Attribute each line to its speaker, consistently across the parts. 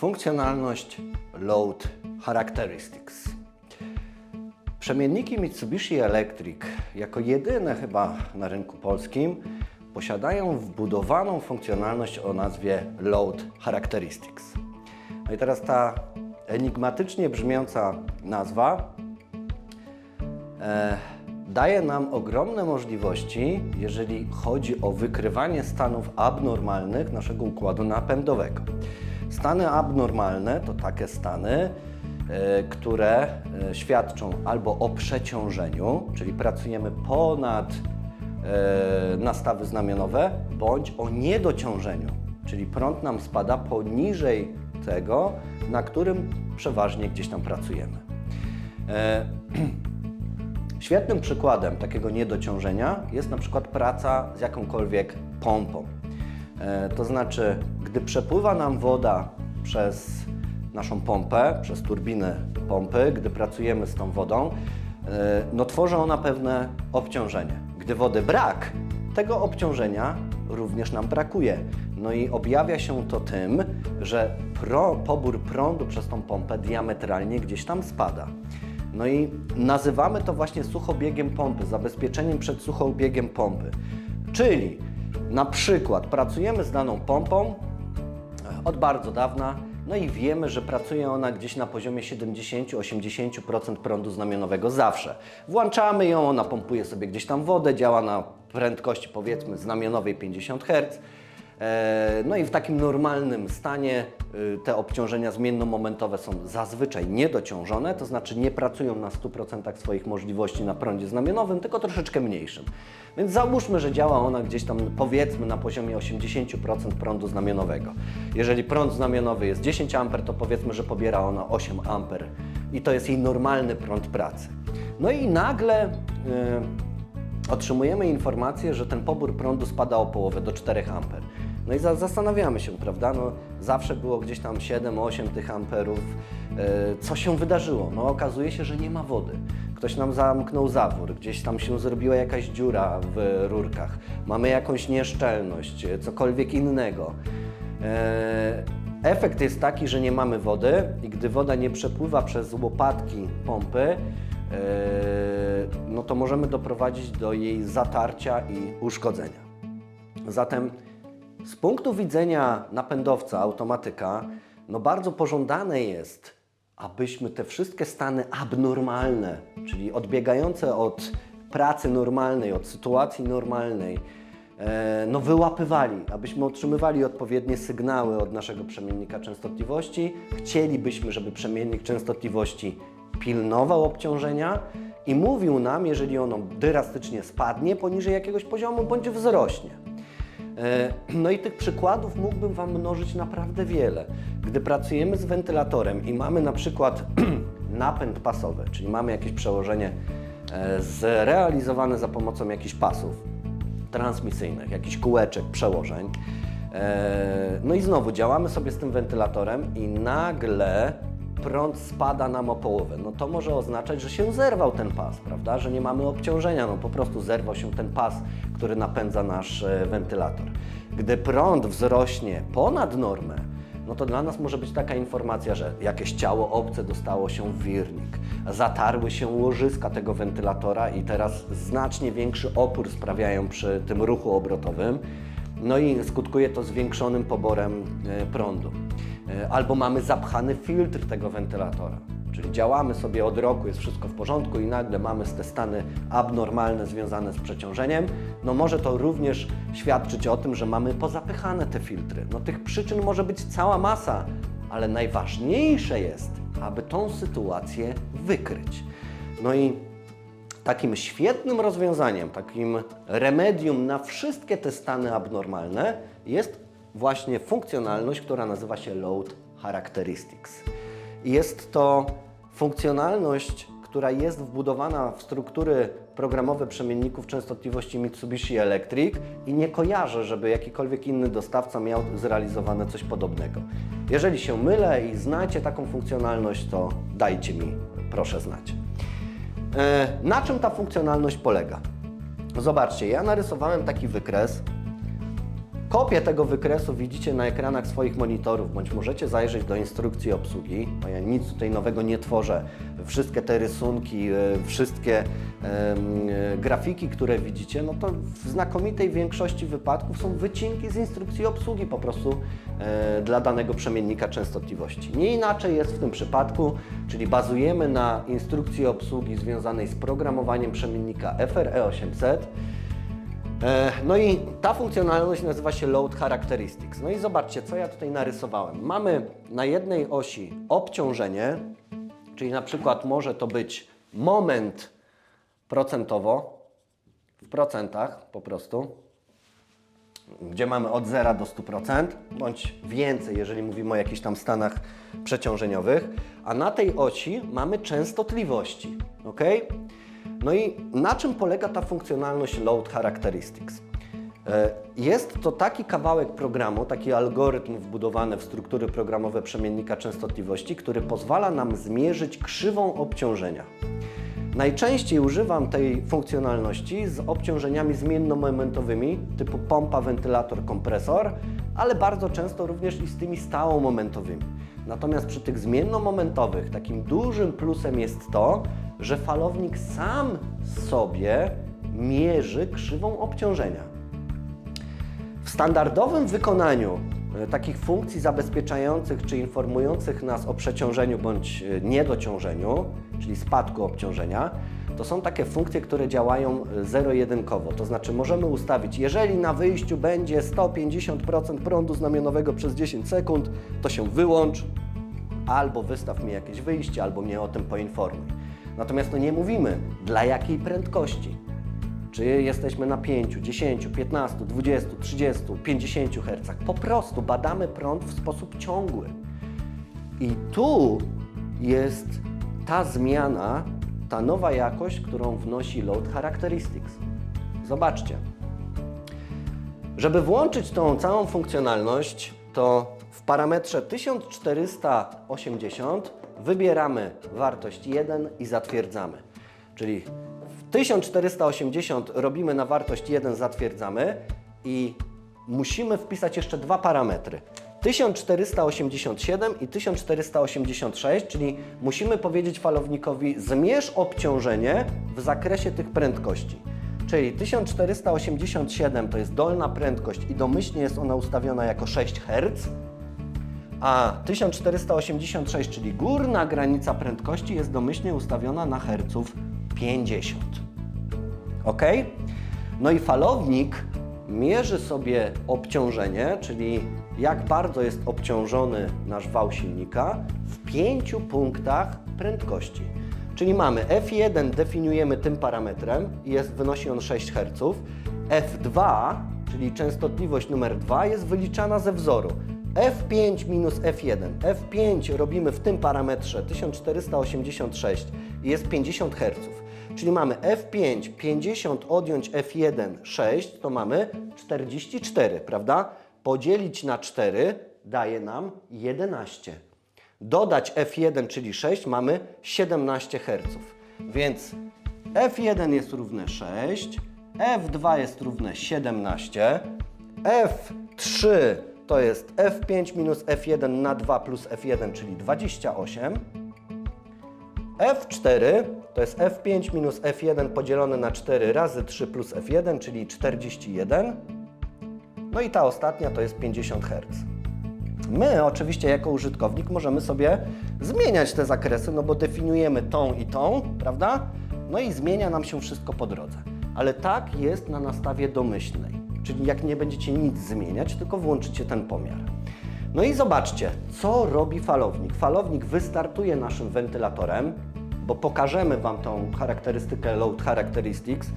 Speaker 1: Funkcjonalność Load Characteristics. Przemienniki Mitsubishi Electric jako jedyne chyba na rynku polskim posiadają wbudowaną funkcjonalność o nazwie Load Characteristics. No i teraz ta enigmatycznie brzmiąca nazwa daje nam ogromne możliwości, jeżeli chodzi o wykrywanie stanów abnormalnych naszego układu napędowego. Stany abnormalne to takie stany, które świadczą albo o przeciążeniu, czyli pracujemy ponad nastawy znamionowe, bądź o niedociążeniu, czyli prąd nam spada poniżej tego, na którym przeważnie gdzieś tam pracujemy. Świetnym przykładem takiego niedociążenia jest na przykład praca z jakąkolwiek pompą. To znaczy, gdy przepływa nam woda przez naszą pompę, przez turbinę pompy, gdy pracujemy z tą wodą, no tworzy ona pewne obciążenie. Gdy wody brak, tego obciążenia również nam brakuje. No i objawia się to tym, że pobór prądu przez tą pompę diametralnie gdzieś tam spada. No i nazywamy to właśnie suchobiegiem pompy, zabezpieczeniem przed suchobiegiem pompy. Czyli na przykład pracujemy z daną pompą od bardzo dawna, no i wiemy, że pracuje ona gdzieś na poziomie 70-80% prądu znamionowego zawsze. Włączamy ją, ona pompuje sobie gdzieś tam wodę, działa na prędkości powiedzmy znamionowej 50 Hz. No i w takim normalnym stanie te obciążenia zmiennomomentowe są zazwyczaj niedociążone, to znaczy nie pracują na 100% swoich możliwości na prądzie znamionowym, tylko troszeczkę mniejszym. Więc załóżmy, że działa ona gdzieś tam powiedzmy na poziomie 80% prądu znamionowego. Jeżeli prąd znamionowy jest 10 A, to powiedzmy, że pobiera ona 8 A i to jest jej normalny prąd pracy. No i nagle otrzymujemy informację, że ten pobór prądu spada o połowę do 4 A. No i zastanawiamy się, prawda? No, zawsze było gdzieś tam 7-8 tych amperów. Co się wydarzyło? No okazuje się, że nie ma wody. Ktoś nam zamknął zawór, gdzieś tam się zrobiła jakaś dziura w rurkach. Mamy jakąś nieszczelność, cokolwiek innego. Efekt jest taki, że nie mamy wody i gdy woda nie przepływa przez łopatki pompy, no to możemy doprowadzić do jej zatarcia i uszkodzenia. Zatem z punktu widzenia napędowca, automatyka, no bardzo pożądane jest, abyśmy te wszystkie stany abnormalne, czyli odbiegające od pracy normalnej, od sytuacji normalnej, no wyłapywali, abyśmy otrzymywali odpowiednie sygnały od naszego przemiennika częstotliwości. Chcielibyśmy, żeby przemiennik częstotliwości pilnował obciążenia i mówił nam, jeżeli ono drastycznie spadnie poniżej jakiegoś poziomu, bądź wzrośnie. No i tych przykładów mógłbym Wam mnożyć naprawdę wiele. Gdy pracujemy z wentylatorem i mamy na przykład napęd pasowy, czyli mamy jakieś przełożenie zrealizowane za pomocą jakichś pasów transmisyjnych, jakichś kółeczek, przełożeń, no i znowu działamy sobie z tym wentylatorem i nagle prąd spada nam o połowę. No to może oznaczać, że się zerwał ten pas, prawda? Że nie mamy obciążenia, no po prostu zerwał się ten pas, który napędza nasz wentylator. Gdy prąd wzrośnie ponad normę, no to dla nas może być taka informacja, że jakieś ciało obce dostało się w wirnik, zatarły się łożyska tego wentylatora i teraz znacznie większy opór sprawiają przy tym ruchu obrotowym, no i skutkuje to zwiększonym poborem prądu. Albo mamy zapchany filtr tego wentylatora, czyli działamy sobie od roku, jest wszystko w porządku i nagle mamy te stany abnormalne związane z przeciążeniem, no może to również świadczyć o tym, że mamy pozapychane te filtry. No tych przyczyn może być cała masa, ale najważniejsze jest, aby tą sytuację wykryć. No i takim świetnym rozwiązaniem, takim remedium na wszystkie te stany abnormalne jest właśnie funkcjonalność, która nazywa się Load Characteristics. Jest to funkcjonalność, która jest wbudowana w struktury programowe przemienników częstotliwości Mitsubishi Electric i nie kojarzę, żeby jakikolwiek inny dostawca miał zrealizowane coś podobnego. Jeżeli się mylę i znacie taką funkcjonalność, to dajcie mi proszę znać. Na czym ta funkcjonalność polega? Zobaczcie, ja narysowałem taki wykres Kopię tego wykresu widzicie na ekranach swoich monitorów, bądź możecie zajrzeć do instrukcji obsługi, bo ja nic tutaj nowego nie tworzę. Wszystkie te rysunki, wszystkie grafiki, które widzicie, no to w znakomitej większości wypadków są wycinki z instrukcji obsługi po prostu dla danego przemiennika częstotliwości. Nie inaczej jest w tym przypadku, czyli bazujemy na instrukcji obsługi związanej z programowaniem przemiennika FRE800. No i ta funkcjonalność nazywa się Load Characteristics. No i zobaczcie, co ja tutaj narysowałem. Mamy na jednej osi obciążenie, czyli na przykład może to być moment procentowo, w procentach po prostu, gdzie mamy od 0 do 100%, bądź więcej, jeżeli mówimy o jakichś tam stanach przeciążeniowych, a na tej osi mamy częstotliwości, ok? No i na czym polega ta funkcjonalność Load Characteristics? Jest to taki kawałek programu, taki algorytm wbudowany w struktury programowe przemiennika częstotliwości, który pozwala nam zmierzyć krzywą obciążenia. Najczęściej używam tej funkcjonalności z obciążeniami zmiennomomentowymi typu pompa, wentylator, kompresor, ale bardzo często również i z tymi stałomomentowymi. Natomiast przy tych zmiennomomentowych takim dużym plusem jest to, że falownik sam sobie mierzy krzywą obciążenia. W standardowym wykonaniu takich funkcji zabezpieczających czy informujących nas o przeciążeniu bądź niedociążeniu, czyli spadku obciążenia, to są takie funkcje, które działają zero-jedynkowo. To znaczy możemy ustawić, jeżeli na wyjściu będzie 150% prądu znamionowego przez 10 sekund, to się wyłącz, albo wystaw mi jakieś wyjście, albo mnie o tym poinformuj. Natomiast nie mówimy, dla jakiej prędkości. Czy jesteśmy na 5, 10, 15, 20, 30, 50 Hz. Po prostu badamy prąd w sposób ciągły. I tu jest ta zmiana, ta nowa jakość, którą wnosi Load Characteristics. Zobaczcie. Żeby włączyć tą całą funkcjonalność, to w parametrze 1480 wybieramy wartość 1 i zatwierdzamy. Czyli w 1480 robimy na wartość 1, zatwierdzamy i musimy wpisać jeszcze dwa parametry. 1487 i 1486, czyli musimy powiedzieć falownikowi zmierz obciążenie w zakresie tych prędkości. Czyli 1487 to jest dolna prędkość i domyślnie jest ona ustawiona jako 6 Hz, a 1486, czyli górna granica prędkości, jest domyślnie ustawiona na herców 50. Ok? No i falownik mierzy sobie obciążenie, czyli jak bardzo jest obciążony nasz wał silnika w 5 punktach prędkości. Czyli mamy F1 definiujemy tym parametrem i wynosi on 6 Hz. F2, czyli częstotliwość numer 2, jest wyliczana ze wzoru. F5 minus F1. F5 robimy w tym parametrze 1486 i jest 50 Hz. Czyli mamy F5, 50 odjąć F1, 6, to mamy 44, prawda? Podzielić na 4 daje nam 11. Dodać F1, czyli 6, mamy 17 Hz. Więc F1 jest równe 6, F2 jest równe 17, F3 to jest F5 minus F1 na 2 plus F1, czyli 28. F4 to jest F5 minus F1 podzielone na 4 razy 3 plus F1, czyli 41. No i ta ostatnia to jest 50 Hz. My oczywiście jako użytkownik możemy sobie zmieniać te zakresy, no bo definiujemy tą i tą, prawda? No i zmienia nam się wszystko po drodze. Ale tak jest na nastawie domyślnej. Czyli jak nie będziecie nic zmieniać, tylko włączycie ten pomiar. No i zobaczcie, co robi falownik. Falownik wystartuje naszym wentylatorem, bo pokażemy Wam tą charakterystykę Load Characteristics,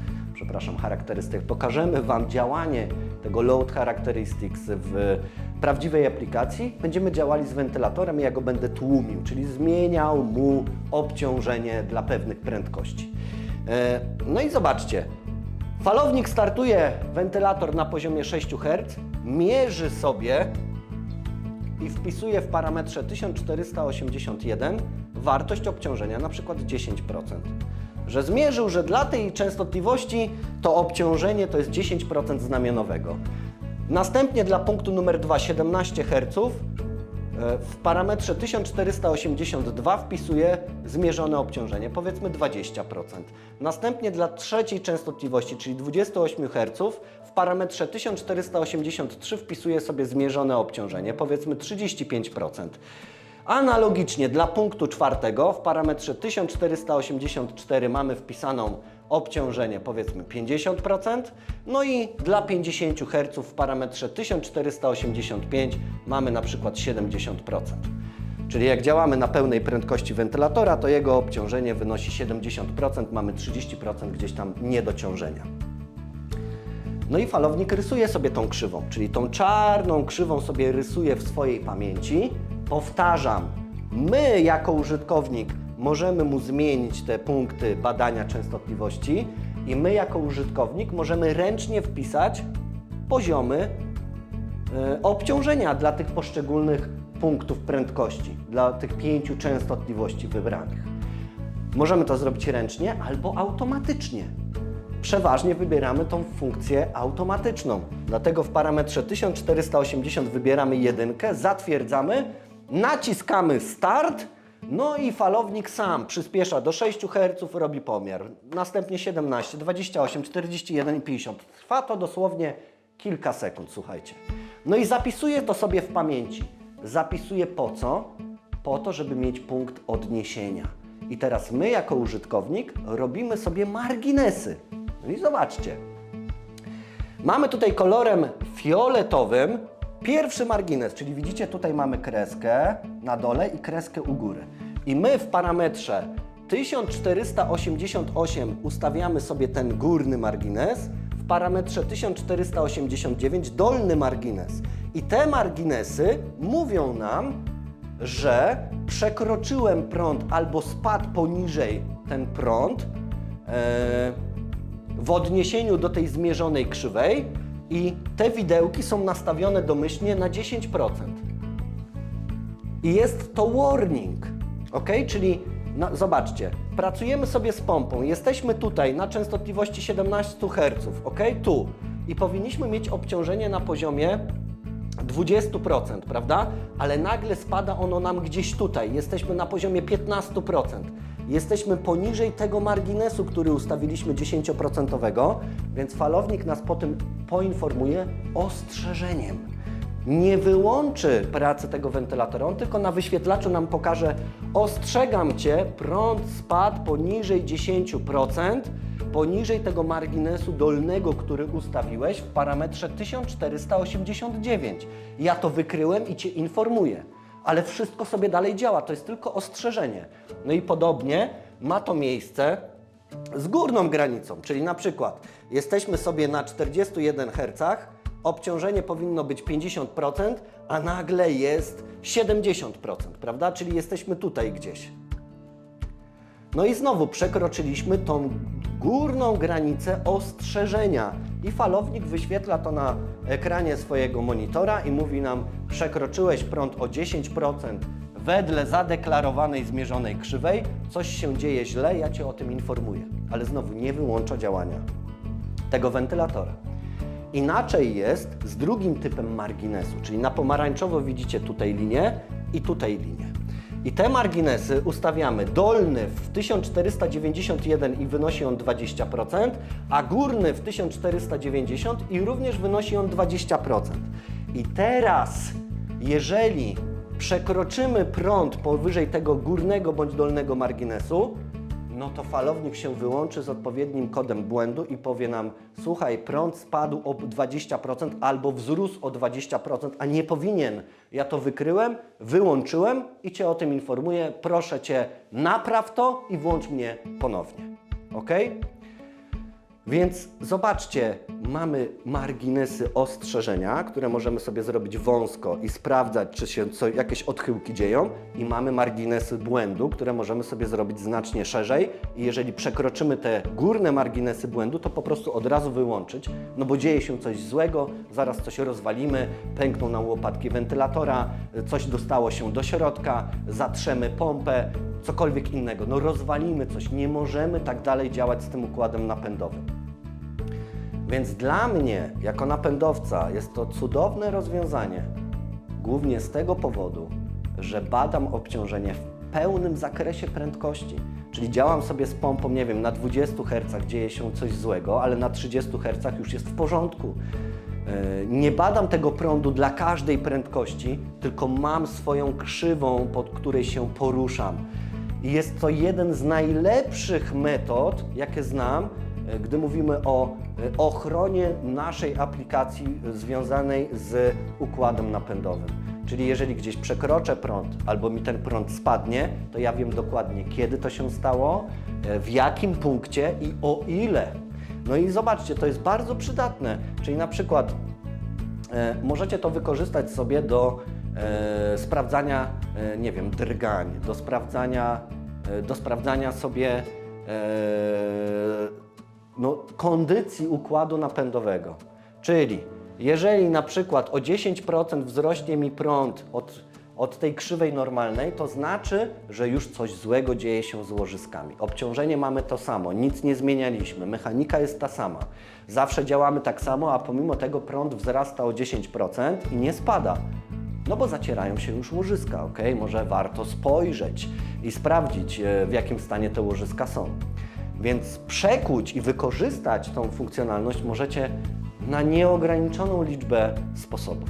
Speaker 1: pokażemy Wam działanie tego Load Characteristics w prawdziwej aplikacji. Będziemy działali z wentylatorem i ja go będę tłumił, czyli zmieniał mu obciążenie dla pewnych prędkości. No i zobaczcie, falownik startuje wentylator na poziomie 6 Hz, mierzy sobie i wpisuje w parametrze 1481 wartość obciążenia, na przykład 10%. Że zmierzył, że dla tej częstotliwości to obciążenie to jest 10% znamionowego. Następnie dla punktu numer 2, 17 Hz, w parametrze 1482 wpisuję zmierzone obciążenie, powiedzmy 20%. Następnie dla trzeciej częstotliwości, czyli 28 Hz, w parametrze 1483 wpisuję sobie zmierzone obciążenie, powiedzmy 35%. Analogicznie dla punktu czwartego w parametrze 1484 mamy wpisaną obciążenie, powiedzmy 50%, no i dla 50 Hz w parametrze 1485 mamy na przykład 70%. Czyli jak działamy na pełnej prędkości wentylatora, to jego obciążenie wynosi 70%, mamy 30% gdzieś tam niedociążenia. No i falownik rysuje sobie tą krzywą, czyli tą czarną krzywą sobie rysuje w swojej pamięci. Powtarzam, my jako użytkownik możemy mu zmienić te punkty badania częstotliwości i my jako użytkownik możemy ręcznie wpisać poziomy obciążenia dla tych poszczególnych punktów prędkości, dla tych 5 częstotliwości wybranych. Możemy to zrobić ręcznie albo automatycznie. Przeważnie wybieramy tą funkcję automatyczną. Dlatego w parametrze 1480 wybieramy 1, zatwierdzamy, naciskamy Start, no i falownik sam przyspiesza do 6 Hz, robi pomiar. Następnie 17, 28, 41 i 50. Trwa to dosłownie kilka sekund, słuchajcie. No i zapisuję to sobie w pamięci. Zapisuję po co? Po to, żeby mieć punkt odniesienia. I teraz my jako użytkownik robimy sobie marginesy. No i zobaczcie. Mamy tutaj kolorem fioletowym pierwszy margines, czyli widzicie, tutaj mamy kreskę na dole i kreskę u góry. I my w parametrze 1488 ustawiamy sobie ten górny margines, w parametrze 1489 dolny margines. I te marginesy mówią nam, że przekroczyłem prąd albo spadł poniżej ten prąd w odniesieniu do tej zmierzonej krzywej i te widełki są nastawione domyślnie na 10%. I jest to warning, ok? Czyli zobaczcie, pracujemy sobie z pompą, jesteśmy tutaj na częstotliwości 17 Hz, ok? Tu. I powinniśmy mieć obciążenie na poziomie 20%, prawda? Ale nagle spada ono nam gdzieś tutaj, jesteśmy na poziomie 15%. Jesteśmy poniżej tego marginesu, który ustawiliśmy 10%, więc falownik nas po tym poinformuje ostrzeżeniem. Nie wyłączy pracy tego wentylatora, on tylko na wyświetlaczu nam pokaże: ostrzegam Cię, prąd spadł poniżej 10%, poniżej tego marginesu dolnego, który ustawiłeś w parametrze 1489. Ja to wykryłem i Cię informuję. Ale wszystko sobie dalej działa, to jest tylko ostrzeżenie. No i podobnie ma to miejsce z górną granicą, czyli na przykład jesteśmy sobie na 41 Hz, obciążenie powinno być 50%, a nagle jest 70%, prawda? Czyli jesteśmy tutaj gdzieś. No i znowu przekroczyliśmy tą górną granicę ostrzeżenia i falownik wyświetla to na ekranie swojego monitora i mówi nam: przekroczyłeś prąd o 10% wedle zadeklarowanej zmierzonej krzywej, coś się dzieje źle, ja Cię o tym informuję. Ale znowu nie wyłącza działania tego wentylatora. Inaczej jest z drugim typem marginesu, czyli na pomarańczowo widzicie tutaj linię i tutaj linię. I te marginesy ustawiamy: dolny w 1491 i wynosi on 20%, a górny w 1490 i również wynosi on 20%. I teraz, jeżeli przekroczymy prąd powyżej tego górnego bądź dolnego marginesu, no to falownik się wyłączy z odpowiednim kodem błędu i powie nam: słuchaj, prąd spadł o 20% albo wzrósł o 20%, a nie powinien. Ja to wykryłem, wyłączyłem i Cię o tym informuję. Proszę Cię, napraw to i włącz mnie ponownie. Ok? Więc zobaczcie, mamy marginesy ostrzeżenia, które możemy sobie zrobić wąsko i sprawdzać, czy się jakieś odchyłki dzieją, i mamy marginesy błędu, które możemy sobie zrobić znacznie szerzej i jeżeli przekroczymy te górne marginesy błędu, to po prostu od razu wyłączyć, no bo dzieje się coś złego, zaraz coś rozwalimy, pękną nam łopatki wentylatora, coś dostało się do środka, zatrzemy pompę, cokolwiek innego, no rozwalimy coś, nie możemy tak dalej działać z tym układem napędowym. Więc dla mnie, jako napędowca, jest to cudowne rozwiązanie, głównie z tego powodu, że badam obciążenie w pełnym zakresie prędkości. Czyli działam sobie z pompą, nie wiem, na 20 Hz dzieje się coś złego, ale na 30 Hz już jest w porządku. Nie badam tego prądu dla każdej prędkości, tylko mam swoją krzywą, pod której się poruszam. I jest to jeden z najlepszych metod, jakie znam, gdy mówimy o ochronie naszej aplikacji związanej z układem napędowym. Czyli jeżeli gdzieś przekroczę prąd albo mi ten prąd spadnie, to ja wiem dokładnie, kiedy to się stało, w jakim punkcie i o ile. No i zobaczcie, to jest bardzo przydatne. Czyli na przykład możecie to wykorzystać sobie do sprawdzania, nie wiem, drgań, do sprawdzania sobie kondycji układu napędowego. Czyli jeżeli na przykład o 10% wzrośnie mi prąd od tej krzywej normalnej, to znaczy, że już coś złego dzieje się z łożyskami. Obciążenie mamy to samo, nic nie zmienialiśmy, mechanika jest ta sama. Zawsze działamy tak samo, a pomimo tego prąd wzrasta o 10% i nie spada. No bo zacierają się już łożyska, ok? Może warto spojrzeć i sprawdzić, w jakim stanie te łożyska są. Więc przekuć i wykorzystać tą funkcjonalność możecie na nieograniczoną liczbę sposobów.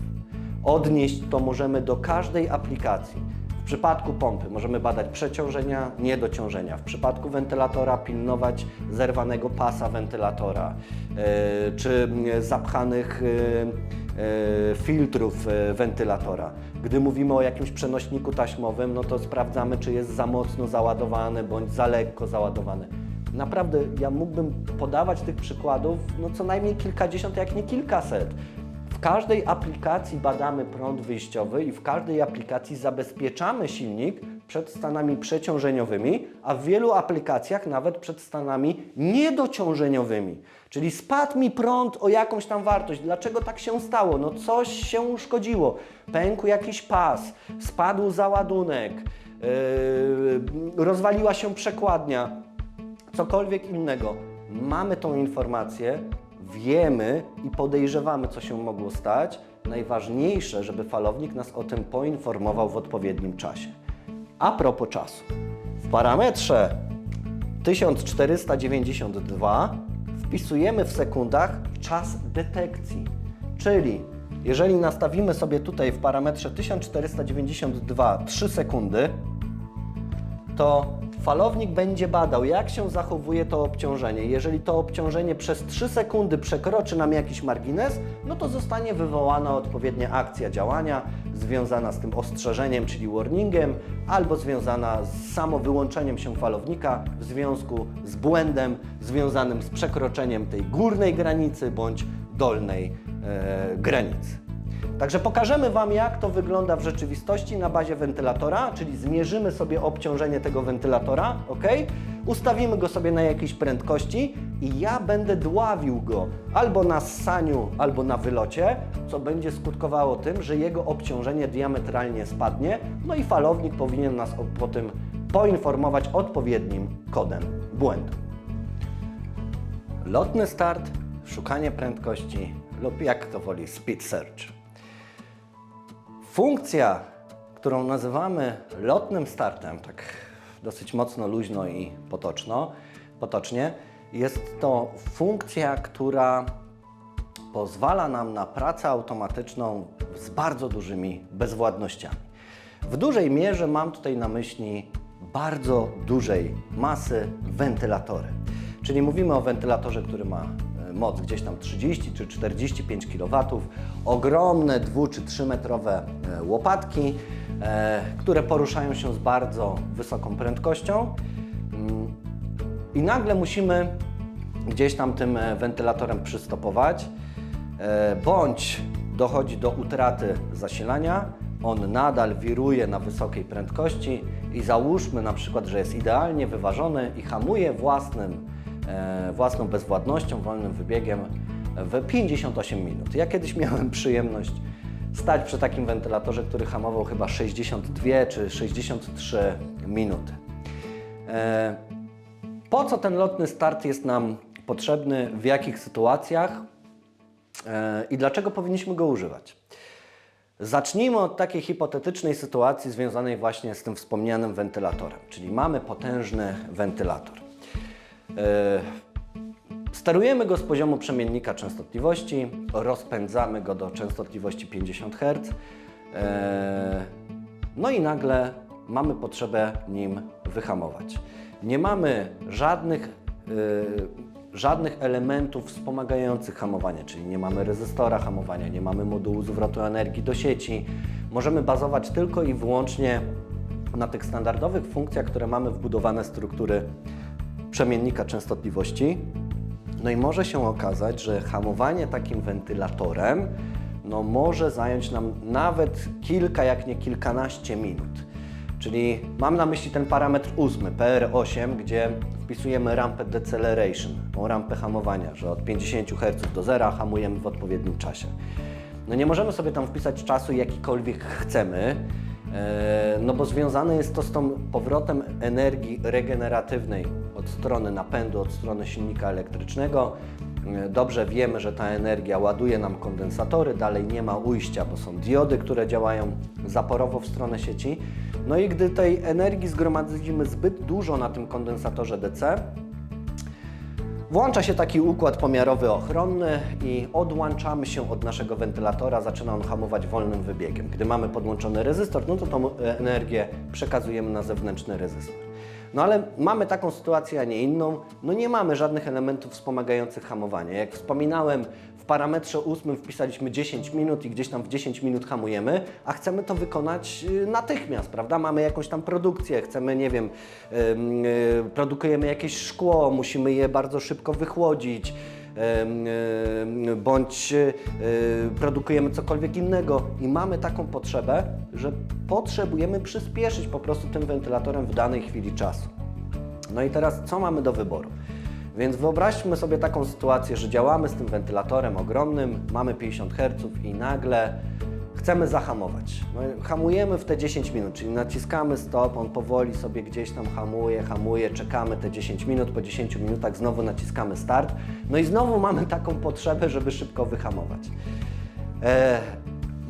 Speaker 1: Odnieść to możemy do każdej aplikacji. W przypadku pompy możemy badać przeciążenia, niedociążenia. W przypadku wentylatora pilnować zerwanego pasa wentylatora, czy zapchanych filtrów wentylatora. Gdy mówimy o jakimś przenośniku taśmowym, no to sprawdzamy, czy jest za mocno załadowany bądź za lekko załadowany. Naprawdę, ja mógłbym podawać tych przykładów co najmniej kilkadziesiąt, jak nie kilkaset. W każdej aplikacji badamy prąd wyjściowy i w każdej aplikacji zabezpieczamy silnik przed stanami przeciążeniowymi, a w wielu aplikacjach nawet przed stanami niedociążeniowymi. Czyli spadł mi prąd o jakąś tam wartość. Dlaczego tak się stało? No coś się uszkodziło. Pękł jakiś pas, spadł załadunek, rozwaliła się przekładnia, cokolwiek innego. Mamy tą informację, wiemy i podejrzewamy, co się mogło stać. Najważniejsze, żeby falownik nas o tym poinformował w odpowiednim czasie. A propos czasu. W parametrze 1492 wpisujemy w sekundach czas detekcji. Czyli jeżeli nastawimy sobie tutaj w parametrze 1492 3 sekundy, to falownik będzie badał, jak się zachowuje to obciążenie. Jeżeli to obciążenie przez 3 sekundy przekroczy nam jakiś margines, no to zostanie wywołana odpowiednia akcja działania związana z tym ostrzeżeniem, czyli warningiem, albo związana z samowyłączeniem się falownika w związku z błędem związanym z przekroczeniem tej górnej granicy bądź dolnej granicy. Także pokażemy Wam, jak to wygląda w rzeczywistości na bazie wentylatora, czyli zmierzymy sobie obciążenie tego wentylatora, ok? Ustawimy go sobie na jakiejś prędkości i ja będę dławił go albo na ssaniu, albo na wylocie, co będzie skutkowało tym, że jego obciążenie diametralnie spadnie, no i falownik powinien nas po tym poinformować odpowiednim kodem błędu. Lotny start, szukanie prędkości lub jak to woli speed search. Funkcja, którą nazywamy lotnym startem, tak dosyć mocno luźno i potocznie, jest to funkcja, która pozwala nam na pracę automatyczną z bardzo dużymi bezwładnościami. W dużej mierze mam tutaj na myśli bardzo dużej masy wentylatory. Czyli mówimy o wentylatorze, który ma moc gdzieś tam 30 czy 45 kW, ogromne 2 czy 3 metrowe łopatki, które poruszają się z bardzo wysoką prędkością i nagle musimy gdzieś tam tym wentylatorem przystopować, bądź dochodzi do utraty zasilania, on nadal wiruje na wysokiej prędkości i załóżmy na przykład, że jest idealnie wyważony i hamuje własną bezwładnością, wolnym wybiegiem w 58 minut. Ja kiedyś miałem przyjemność stać przy takim wentylatorze, który hamował chyba 62 czy 63 minuty. Po co ten lotny start jest nam potrzebny, w jakich sytuacjach i dlaczego powinniśmy go używać. Zacznijmy od takiej hipotetycznej sytuacji związanej właśnie z tym wspomnianym wentylatorem, czyli mamy potężny wentylator. Sterujemy go z poziomu przemiennika częstotliwości, rozpędzamy go do częstotliwości 50 Hz, no i nagle mamy potrzebę nim wyhamować. Nie mamy żadnych elementów wspomagających hamowanie, czyli nie mamy rezystora hamowania, nie mamy modułu zwrotu energii do sieci. Możemy bazować tylko i wyłącznie na tych standardowych funkcjach, które mamy wbudowane w struktury przemiennika częstotliwości. No i może się okazać, że hamowanie takim wentylatorem może zająć nam nawet kilka, jak nie kilkanaście minut. Czyli mam na myśli ten parametr 8, PR8, gdzie wpisujemy rampę deceleration, tą rampę hamowania, że od 50 Hz do 0 hamujemy w odpowiednim czasie. Nie możemy sobie tam wpisać czasu jakikolwiek chcemy, bo związane jest to z tą powrotem energii regeneratywnej od strony napędu, od strony silnika elektrycznego. Dobrze wiemy, że ta energia ładuje nam kondensatory, dalej nie ma ujścia, bo są diody, które działają zaporowo w stronę sieci. No i gdy tej energii zgromadzimy zbyt dużo na tym kondensatorze DC, włącza się taki układ pomiarowy ochronny i odłączamy się od naszego wentylatora, zaczyna on hamować wolnym wybiegiem. Gdy mamy podłączony rezystor, to tą energię przekazujemy na zewnętrzny rezystor. Ale mamy taką sytuację, a nie inną. Nie mamy żadnych elementów wspomagających hamowanie. Jak wspominałem, w parametrze 8 wpisaliśmy 10 minut i gdzieś tam w 10 minut hamujemy, a chcemy to wykonać natychmiast, prawda? Mamy jakąś tam produkcję, chcemy, nie wiem, produkujemy jakieś szkło, musimy je bardzo szybko wychłodzić, bądź produkujemy cokolwiek innego i mamy taką potrzebę, że potrzebujemy przyspieszyć po prostu tym wentylatorem w danej chwili czasu. No i teraz co mamy do wyboru? Więc wyobraźmy sobie taką sytuację, że działamy z tym wentylatorem ogromnym, mamy 50 Hz i nagle chcemy zahamować. Hamujemy w te 10 minut, czyli naciskamy stop, on powoli sobie gdzieś tam hamuje, czekamy te 10 minut, po 10 minutach znowu naciskamy start, i znowu mamy taką potrzebę, żeby szybko wyhamować.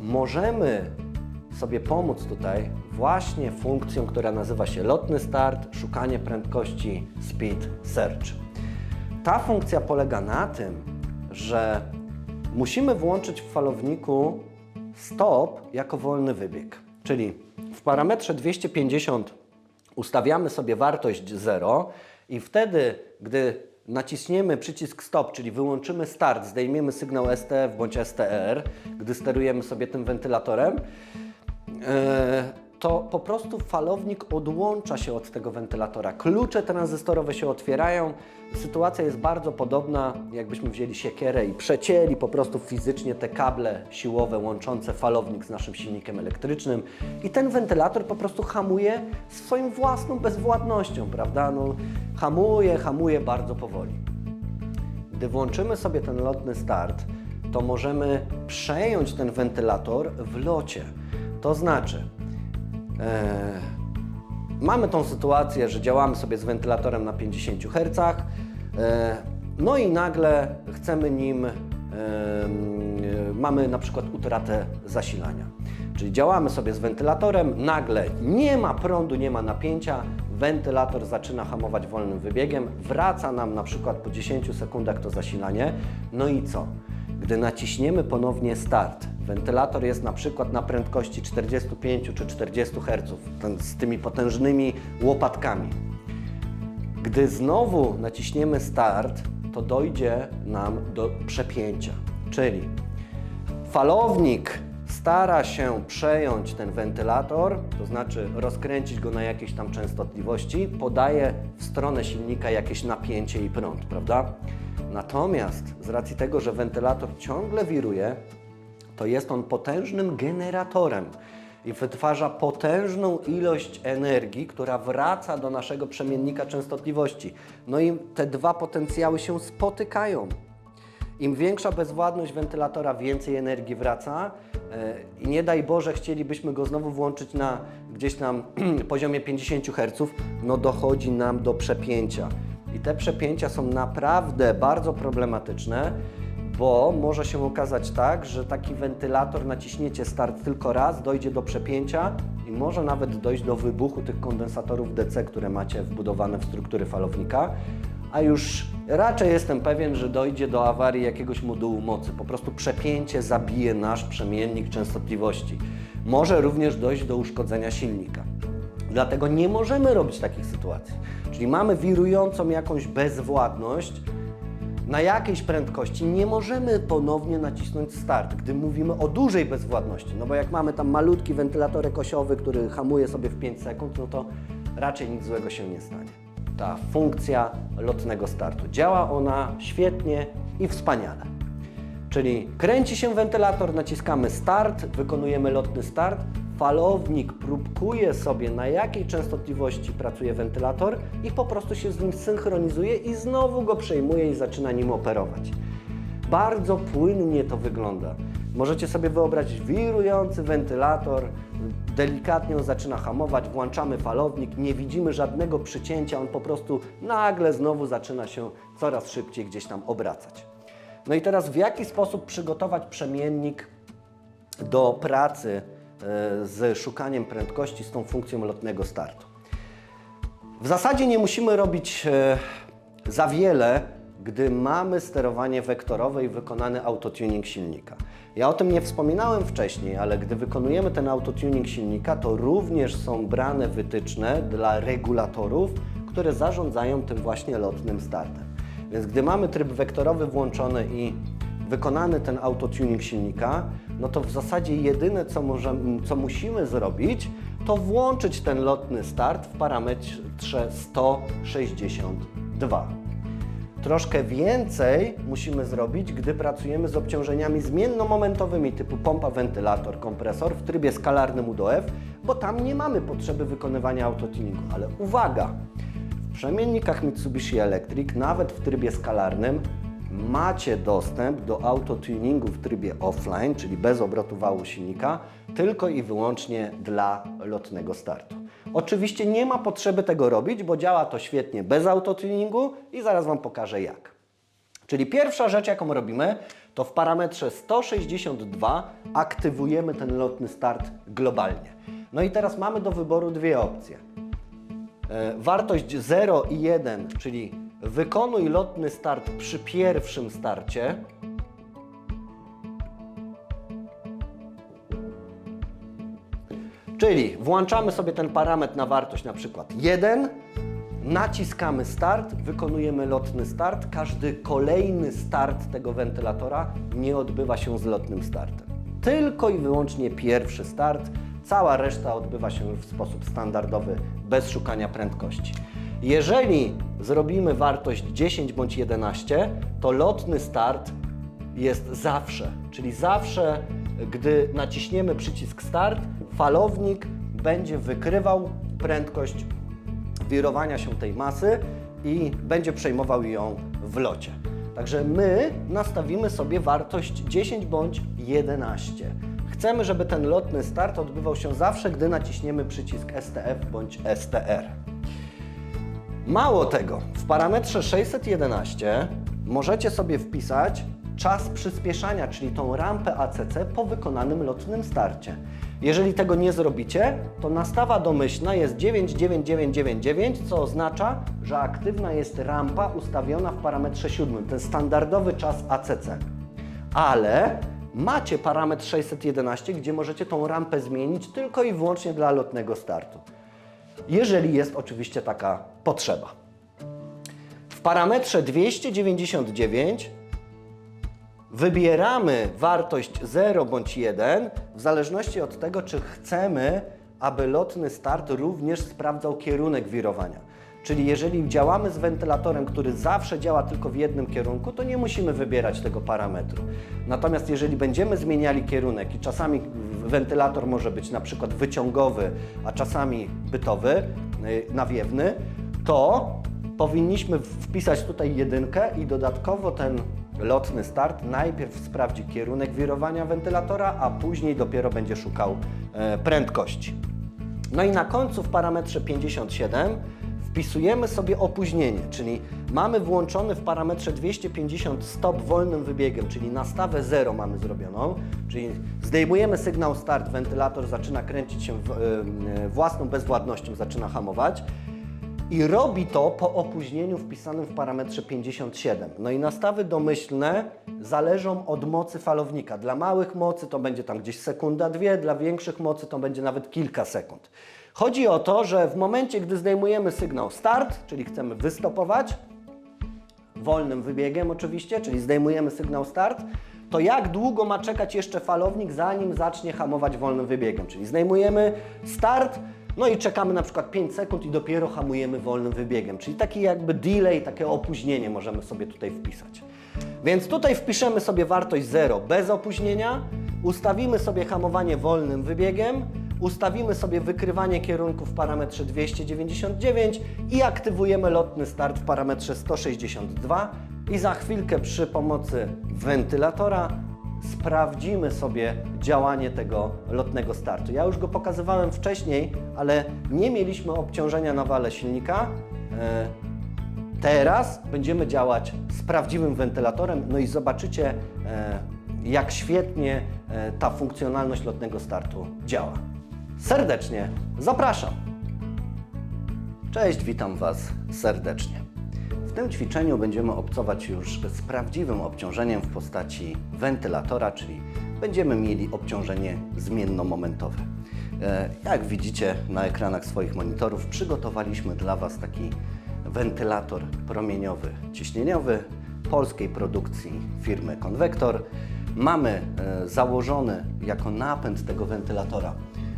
Speaker 1: Możemy sobie pomóc tutaj właśnie funkcją, która nazywa się lotny start, szukanie prędkości speed search. Ta funkcja polega na tym, że musimy włączyć w falowniku stop jako wolny wybieg. Czyli w parametrze 250 ustawiamy sobie wartość 0 i wtedy, gdy naciśniemy przycisk stop, czyli wyłączymy start, zdejmiemy sygnał STF bądź STR, gdy sterujemy sobie tym wentylatorem, to po prostu falownik odłącza się od tego wentylatora. Klucze tranzystorowe się otwierają. Sytuacja jest bardzo podobna, jakbyśmy wzięli siekierę i przecięli po prostu fizycznie te kable siłowe łączące falownik z naszym silnikiem elektrycznym i ten wentylator po prostu hamuje swoją własną bezwładnością, prawda? Hamuje bardzo powoli. Gdy włączymy sobie ten lotny start, to możemy przejąć ten wentylator w locie. To znaczy, mamy tą sytuację, że działamy sobie z wentylatorem na 50 Hz, i nagle chcemy nim, mamy na przykład utratę zasilania. Czyli działamy sobie z wentylatorem, nagle nie ma prądu, nie ma napięcia, wentylator zaczyna hamować wolnym wybiegiem, wraca nam na przykład po 10 sekundach to zasilanie, i co? Gdy naciśniemy ponownie start, wentylator jest na przykład na prędkości 45 czy 40 Hz, z tymi potężnymi łopatkami. Gdy znowu naciśniemy start, to dojdzie nam do przepięcia, czyli falownik stara się przejąć ten wentylator, to znaczy rozkręcić go na jakieś tam częstotliwości, podaje w stronę silnika jakieś napięcie i prąd, prawda? Natomiast z racji tego, że wentylator ciągle wiruje, to jest on potężnym generatorem i wytwarza potężną ilość energii, która wraca do naszego przemiennika częstotliwości. I te dwa potencjały się spotykają. Im większa bezwładność wentylatora, więcej energii wraca i nie daj Boże, chcielibyśmy go znowu włączyć na gdzieś tam poziomie 50 Hz, dochodzi nam do przepięcia. I te przepięcia są naprawdę bardzo problematyczne, bo może się okazać tak, że taki wentylator naciśniecie start tylko raz, dojdzie do przepięcia i może nawet dojść do wybuchu tych kondensatorów DC, które macie wbudowane w struktury falownika, a już raczej jestem pewien, że dojdzie do awarii jakiegoś modułu mocy. Po prostu przepięcie zabije nasz przemiennik częstotliwości. Może również dojść do uszkodzenia silnika. Dlatego nie możemy robić takich sytuacji. Czyli mamy wirującą jakąś bezwładność, na jakiejś prędkości nie możemy ponownie nacisnąć start, gdy mówimy o dużej bezwładności. No bo jak mamy tam malutki wentylatorek osiowy, który hamuje sobie w 5 sekund, no to raczej nic złego się nie stanie. Ta funkcja lotnego startu. Działa ona świetnie i wspaniale. Czyli kręci się wentylator, naciskamy start, wykonujemy lotny start, falownik próbkuje sobie, na jakiej częstotliwości pracuje wentylator i po prostu się z nim synchronizuje i znowu go przejmuje i zaczyna nim operować. Bardzo płynnie to wygląda. Możecie sobie wyobrazić wirujący wentylator, delikatnie on zaczyna hamować, włączamy falownik, nie widzimy żadnego przycięcia, on po prostu nagle znowu zaczyna się coraz szybciej gdzieś tam obracać. No i teraz w jaki sposób przygotować przemiennik do pracy z szukaniem prędkości z tą funkcją lotnego startu? W zasadzie nie musimy robić za wiele, gdy mamy sterowanie wektorowe i wykonany autotuning silnika. Ja o tym nie wspominałem wcześniej, ale gdy wykonujemy ten autotuning silnika, to również są brane wytyczne dla regulatorów, które zarządzają tym właśnie lotnym startem. Więc gdy mamy tryb wektorowy włączony i wykonany ten autotuning silnika, no to w zasadzie jedyne co musimy zrobić, to włączyć ten lotny start w parametrze 162. Troszkę więcej musimy zrobić, gdy pracujemy z obciążeniami zmiennomomentowymi typu pompa, wentylator, kompresor w trybie skalarnym U/F, bo tam nie mamy potrzeby wykonywania autotuningu. Ale uwaga! W przemiennikach Mitsubishi Electric, nawet w trybie skalarnym, macie dostęp do autotuningu w trybie offline, czyli bez obrotu wału silnika, tylko i wyłącznie dla lotnego startu. Oczywiście nie ma potrzeby tego robić, bo działa to świetnie bez autotuningu i zaraz Wam pokażę jak. Czyli pierwsza rzecz, jaką robimy, to w parametrze 162 aktywujemy ten lotny start globalnie. No i teraz mamy do wyboru dwie opcje. Wartość 0 i 1, czyli wykonuj lotny start przy pierwszym starcie. Czyli włączamy sobie ten parametr na wartość na przykład 1, naciskamy start, wykonujemy lotny start. Każdy kolejny start tego wentylatora nie odbywa się z lotnym startem. Tylko i wyłącznie pierwszy start. Cała reszta odbywa się w sposób standardowy, bez szukania prędkości. Jeżeli zrobimy wartość 10 bądź 11, to lotny start jest zawsze, czyli zawsze, gdy naciśniemy przycisk start, falownik będzie wykrywał prędkość wirowania się tej masy i będzie przejmował ją w locie. Także my nastawimy sobie wartość 10 bądź 11. Chcemy, żeby ten lotny start odbywał się zawsze, gdy naciśniemy przycisk STF bądź STR. Mało tego, w parametrze 611 możecie sobie wpisać czas przyspieszania, czyli tą rampę ACC po wykonanym lotnym starcie. Jeżeli tego nie zrobicie, to nastawa domyślna jest 99999, co oznacza, że aktywna jest rampa ustawiona w parametrze 7, ten standardowy czas ACC. Ale macie parametr 611, gdzie możecie tą rampę zmienić tylko i wyłącznie dla lotnego startu. Jeżeli jest oczywiście taka potrzeba. W parametrze 299 wybieramy wartość 0 bądź 1 w zależności od tego, czy chcemy, aby lotny start również sprawdzał kierunek wirowania. Czyli jeżeli działamy z wentylatorem, który zawsze działa tylko w jednym kierunku, to nie musimy wybierać tego parametru. Natomiast jeżeli będziemy zmieniali kierunek i czasami wentylator może być na przykład wyciągowy, a czasami bytowy, nawiewny, to powinniśmy wpisać tutaj 1 i dodatkowo ten lotny start najpierw sprawdzi kierunek wirowania wentylatora, a później dopiero będzie szukał prędkości. No i na końcu w parametrze 57 wpisujemy sobie opóźnienie, czyli mamy włączony w parametrze 250 stop wolnym wybiegiem, czyli na stawę 0 mamy zrobioną, czyli zdejmujemy sygnał start, wentylator zaczyna kręcić się własną bezwładnością, zaczyna hamować. I robi to po opóźnieniu wpisanym w parametrze 57. No i nastawy domyślne zależą od mocy falownika. Dla małych mocy to będzie tam gdzieś sekunda, dwie, dla większych mocy to będzie nawet kilka sekund. Chodzi o to, że w momencie, gdy zdejmujemy sygnał start, czyli chcemy wystopować, wolnym wybiegiem oczywiście, czyli zdejmujemy sygnał start, to jak długo ma czekać jeszcze falownik, zanim zacznie hamować wolnym wybiegiem? Czyli zdejmujemy start, no i czekamy na przykład 5 sekund i dopiero hamujemy wolnym wybiegiem. Czyli taki jakby delay, takie opóźnienie możemy sobie tutaj wpisać. Więc tutaj wpiszemy sobie wartość 0 bez opóźnienia, ustawimy sobie hamowanie wolnym wybiegiem, ustawimy sobie wykrywanie kierunku w parametrze 299 i aktywujemy lotny start w parametrze 162 i za chwilkę przy pomocy wentylatora sprawdzimy sobie działanie tego lotnego startu. Ja już go pokazywałem wcześniej, ale nie mieliśmy obciążenia na wale silnika. Teraz będziemy działać z prawdziwym wentylatorem, no i zobaczycie, jak świetnie ta funkcjonalność lotnego startu działa. Serdecznie zapraszam! Cześć, witam Was serdecznie. W tym ćwiczeniu będziemy obcować już z prawdziwym obciążeniem w postaci wentylatora, czyli będziemy mieli obciążenie zmiennomomentowe. Jak widzicie na ekranach swoich monitorów, przygotowaliśmy dla Was taki wentylator promieniowy ciśnieniowy polskiej produkcji firmy Convector. Mamy założony jako napęd tego wentylatora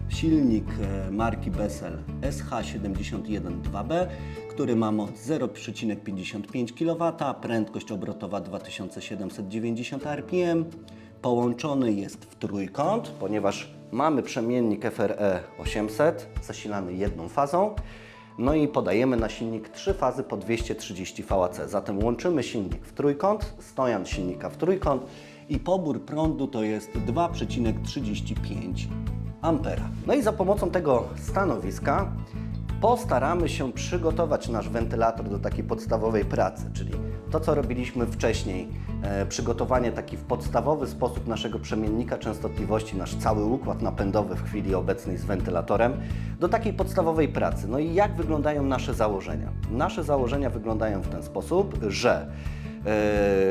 Speaker 1: silnik marki Bessel SH71-2B, który ma moc 0,55 kW, prędkość obrotowa 2790 RPM. Połączony jest w trójkąt, ponieważ mamy przemiennik FRE 800 zasilany jedną fazą. No i podajemy na silnik 3 fazy po 230 VAC. Zatem łączymy silnik w trójkąt, stojan silnika w trójkąt i pobór prądu to jest 2,35 ampera. No i za pomocą tego stanowiska postaramy się przygotować nasz wentylator do takiej podstawowej pracy, czyli to, co robiliśmy wcześniej, przygotowanie taki w podstawowy sposób naszego przemiennika częstotliwości, nasz cały układ napędowy w chwili obecnej z wentylatorem, do takiej podstawowej pracy. No i jak wyglądają nasze założenia? Nasze założenia wyglądają w ten sposób, że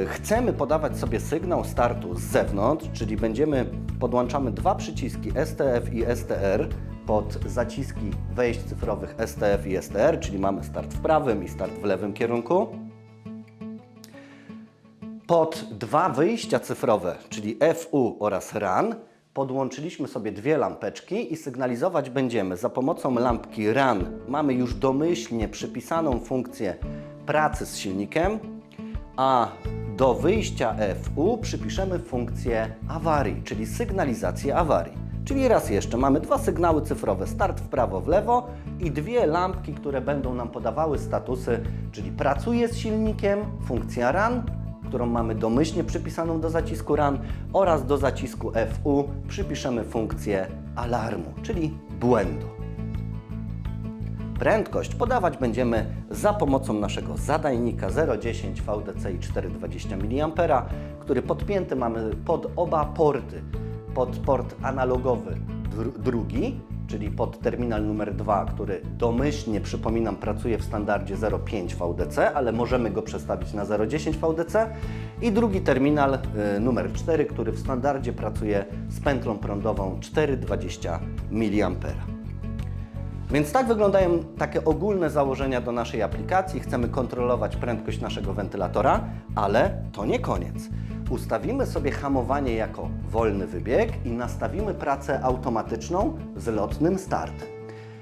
Speaker 1: chcemy podawać sobie sygnał startu z zewnątrz, czyli podłączamy dwa przyciski STF i STR pod zaciski wejść cyfrowych STF i STR, czyli mamy start w prawym i start w lewym kierunku. Pod dwa wyjścia cyfrowe, czyli FU oraz RAN, podłączyliśmy sobie dwie lampeczki i sygnalizować będziemy za pomocą lampki RAN. Mamy już domyślnie przypisaną funkcję pracy z silnikiem, a do wyjścia FU przypiszemy funkcję awarii, czyli sygnalizację awarii. Czyli raz jeszcze mamy dwa sygnały cyfrowe, start w prawo, w lewo i dwie lampki, które będą nam podawały statusy, czyli pracuje z silnikiem, funkcja RAN, którą mamy domyślnie przypisaną do zacisku RAN, oraz do zacisku FU przypiszemy funkcję alarmu, czyli błędu. Prędkość podawać będziemy za pomocą naszego zadajnika 0,10 VDC i 420 mA, który podpięty mamy pod oba porty. Pod port analogowy drugi, czyli pod terminal numer 2, który domyślnie, przypominam, pracuje w standardzie 0,5 VDC, ale możemy go przestawić na 0,10 VDC, i drugi terminal numer 4, który w standardzie pracuje z pętlą prądową 420 mA. Więc tak wyglądają takie ogólne założenia do naszej aplikacji. Chcemy kontrolować prędkość naszego wentylatora, ale to nie koniec. Ustawimy sobie hamowanie jako wolny wybieg i nastawimy pracę automatyczną z lotnym startem.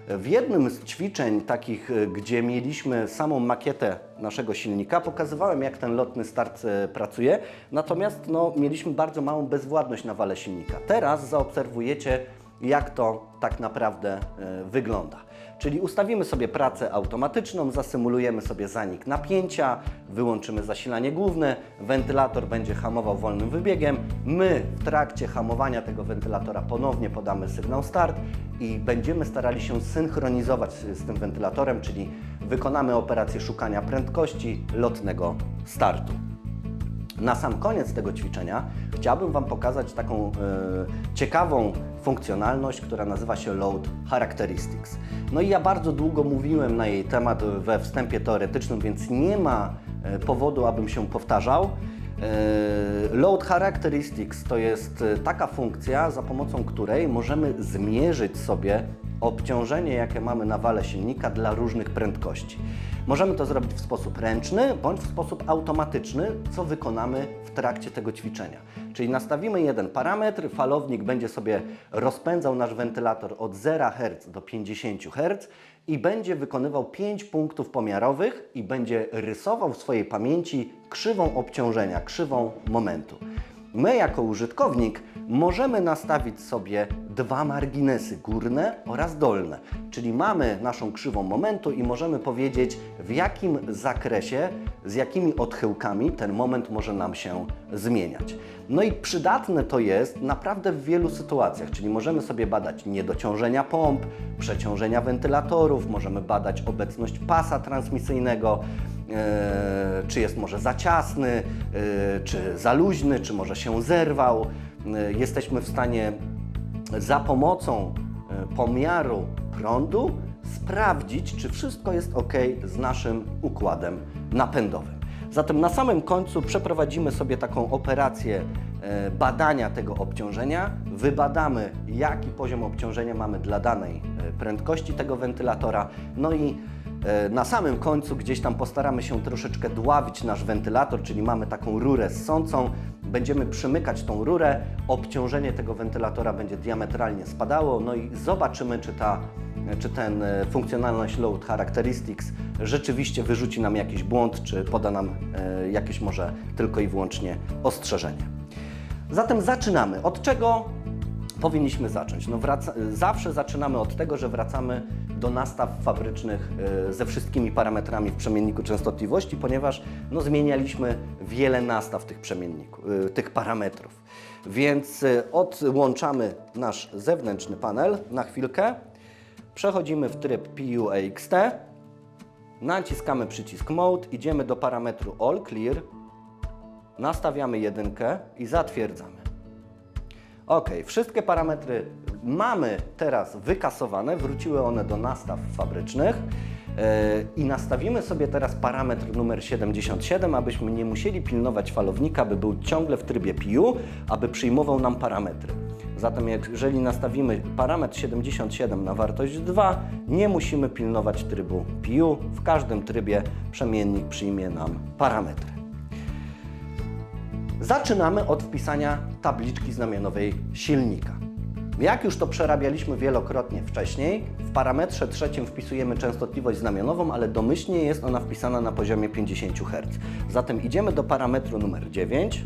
Speaker 1: W jednym z ćwiczeń takich, gdzie mieliśmy samą makietę naszego silnika, pokazywałem, jak ten lotny start pracuje, natomiast mieliśmy bardzo małą bezwładność na wale silnika. Teraz zaobserwujecie, jak to tak naprawdę wygląda. Czyli ustawimy sobie pracę automatyczną, zasymulujemy sobie zanik napięcia, wyłączymy zasilanie główne, wentylator będzie hamował wolnym wybiegiem, my w trakcie hamowania tego wentylatora ponownie podamy sygnał start i będziemy starali się synchronizować z tym wentylatorem, czyli wykonamy operację szukania prędkości lotnego startu. Na sam koniec tego ćwiczenia chciałbym Wam pokazać taką ciekawą funkcjonalność, która nazywa się Load Characteristics. No i ja bardzo długo mówiłem na jej temat we wstępie teoretycznym, więc nie ma powodu, abym się powtarzał. Load Characteristics to jest taka funkcja, za pomocą której możemy zmierzyć sobie obciążenie, jakie mamy na wale silnika dla różnych prędkości. Możemy to zrobić w sposób ręczny bądź w sposób automatyczny, co wykonamy w trakcie tego ćwiczenia. Czyli nastawimy jeden parametr, falownik będzie sobie rozpędzał nasz wentylator od 0 Hz do 50 Hz i będzie wykonywał 5 punktów pomiarowych i będzie rysował w swojej pamięci krzywą obciążenia, krzywą momentu. My jako użytkownik możemy nastawić sobie dwa marginesy, górne oraz dolne. Czyli mamy naszą krzywą momentu i możemy powiedzieć, w jakim zakresie, z jakimi odchyłkami ten moment może nam się zmieniać. No i przydatne to jest naprawdę w wielu sytuacjach, czyli możemy sobie badać niedociążenia pomp, przeciążenia wentylatorów, możemy badać obecność pasa transmisyjnego, czy jest może za ciasny, czy za luźny, czy może się zerwał. Jesteśmy w stanie za pomocą pomiaru prądu sprawdzić, czy wszystko jest ok z naszym układem napędowym. Zatem na samym końcu przeprowadzimy sobie taką operację badania tego obciążenia, wybadamy, jaki poziom obciążenia mamy dla danej prędkości tego wentylatora, no i na samym końcu gdzieś tam postaramy się troszeczkę dławić nasz wentylator, czyli mamy taką rurę ssącą, będziemy przymykać tą rurę, obciążenie tego wentylatora będzie diametralnie spadało, no i zobaczymy, czy ten funkcjonalność Load Characteristics rzeczywiście wyrzuci nam jakiś błąd, czy poda nam jakieś może tylko i wyłącznie ostrzeżenie. Zatem zaczynamy. Od czego powinniśmy zacząć? No zawsze zaczynamy od tego, że wracamy do nastaw fabrycznych ze wszystkimi parametrami w przemienniku częstotliwości, ponieważ zmienialiśmy wiele nastaw tych parametrów. Więc odłączamy nasz zewnętrzny panel na chwilkę, przechodzimy w tryb PU-AXT, naciskamy przycisk Mode, idziemy do parametru All Clear, nastawiamy 1 i zatwierdzamy. OK, wszystkie parametry mamy teraz wykasowane, wróciły one do nastaw fabrycznych i nastawimy sobie teraz parametr numer 77, abyśmy nie musieli pilnować falownika, by był ciągle w trybie PU, aby przyjmował nam parametry. Zatem jeżeli nastawimy parametr 77 na wartość 2, nie musimy pilnować trybu PU, w każdym trybie przemiennik przyjmie nam parametry. Zaczynamy od wpisania tabliczki znamionowej silnika. Jak już to przerabialiśmy wielokrotnie wcześniej, w parametrze trzecim wpisujemy częstotliwość znamionową, ale domyślnie jest ona wpisana na poziomie 50 Hz. Zatem idziemy do parametru numer 9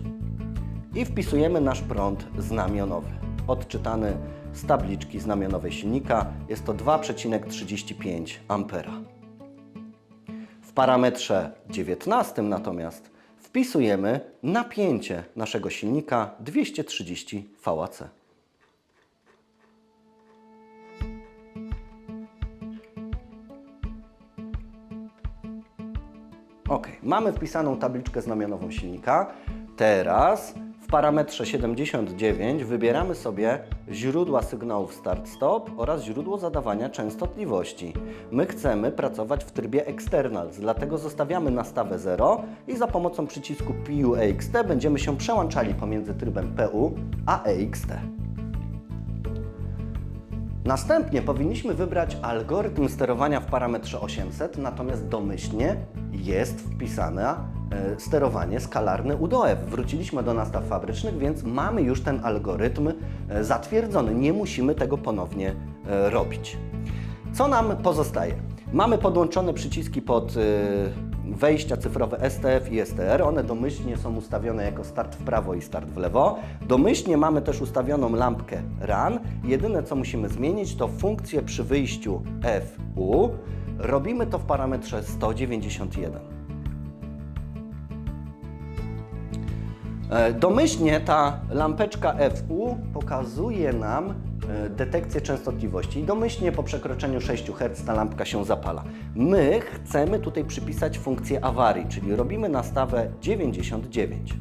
Speaker 1: i wpisujemy nasz prąd znamionowy, odczytany z tabliczki znamionowej silnika. Jest to 2,35 A. W parametrze 19 natomiast wpisujemy napięcie naszego silnika 230 VAC. OK, mamy wpisaną tabliczkę znamionową silnika. Teraz w parametrze 79 wybieramy sobie źródła sygnałów start-stop oraz źródło zadawania częstotliwości. My chcemy pracować w trybie externals, dlatego zostawiamy nastawę 0 i za pomocą przycisku PU-AXT będziemy się przełączali pomiędzy trybem PU a AXT. Następnie powinniśmy wybrać algorytm sterowania w parametrze 800, natomiast domyślnie jest wpisane sterowanie skalarne U do F. Wróciliśmy do nastaw fabrycznych, więc mamy już ten algorytm zatwierdzony. Nie musimy tego ponownie robić. Co nam pozostaje? Mamy podłączone przyciski pod wejścia cyfrowe STF i STR. One domyślnie są ustawione jako start w prawo i start w lewo. Domyślnie mamy też ustawioną lampkę RUN. Jedyne co musimy zmienić to funkcję przy wyjściu FU. Robimy to w parametrze 191. Domyślnie ta lampeczka FU pokazuje nam detekcję częstotliwości i domyślnie po przekroczeniu 6 Hz ta lampka się zapala. My chcemy tutaj przypisać funkcję awarii, czyli robimy nastawę 99.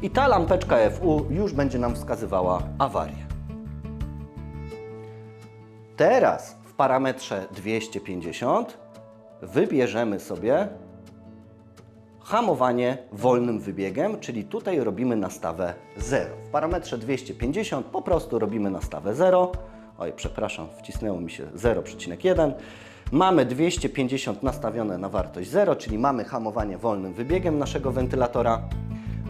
Speaker 1: I ta lampeczka FU już będzie nam wskazywała awarię. Teraz w parametrze 250 wybierzemy sobie hamowanie wolnym wybiegiem, czyli tutaj robimy nastawę 0. W parametrze 250 po prostu robimy nastawę 0. Oj, przepraszam, wcisnęło mi się 0,1. Mamy 250 nastawione na wartość 0, czyli mamy hamowanie wolnym wybiegiem naszego wentylatora.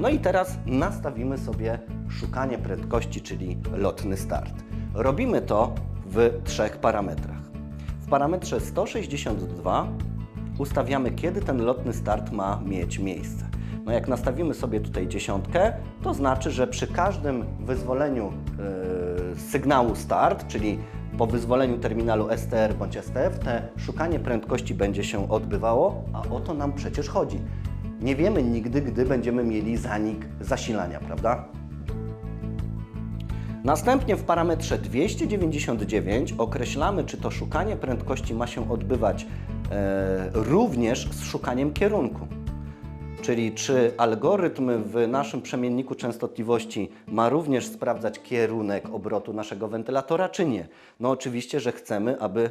Speaker 1: No i teraz nastawimy sobie szukanie prędkości, czyli lotny start. Robimy to w 3 parametrach. W parametrze 162 ustawiamy, kiedy ten lotny start ma mieć miejsce. No jak nastawimy sobie tutaj 10, to znaczy, że przy każdym wyzwoleniu sygnału start, czyli po wyzwoleniu terminalu STR bądź STF, te szukanie prędkości będzie się odbywało, a o to nam przecież chodzi. Nie wiemy nigdy, gdy będziemy mieli zanik zasilania, prawda? Następnie w parametrze 299 określamy, czy to szukanie prędkości ma się odbywać również z szukaniem kierunku. Czyli czy algorytm w naszym przemienniku częstotliwości ma również sprawdzać kierunek obrotu naszego wentylatora, czy nie? No oczywiście, że chcemy, aby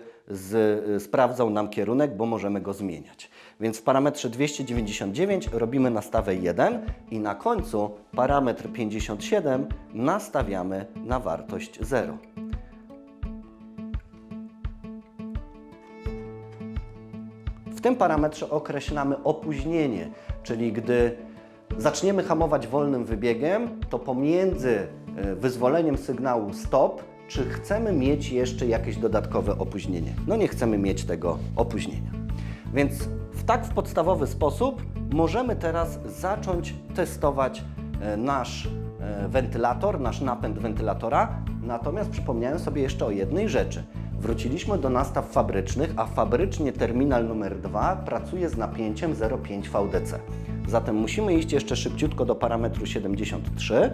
Speaker 1: sprawdzał nam kierunek, bo możemy go zmieniać. Więc w parametrze 299 robimy nastawę 1 i na końcu parametr 57 nastawiamy na wartość 0. W tym parametrze określamy opóźnienie, czyli gdy zaczniemy hamować wolnym wybiegiem, to pomiędzy wyzwoleniem sygnału stop, czy chcemy mieć jeszcze jakieś dodatkowe opóźnienie. No nie chcemy mieć tego opóźnienia. Więc w podstawowy sposób możemy teraz zacząć testować nasz wentylator, nasz napęd wentylatora. Natomiast przypomniałem sobie jeszcze o jednej rzeczy. Wróciliśmy do nastaw fabrycznych, a fabrycznie terminal numer 2 pracuje z napięciem 0,5 VDC. Zatem musimy iść jeszcze szybciutko do parametru 73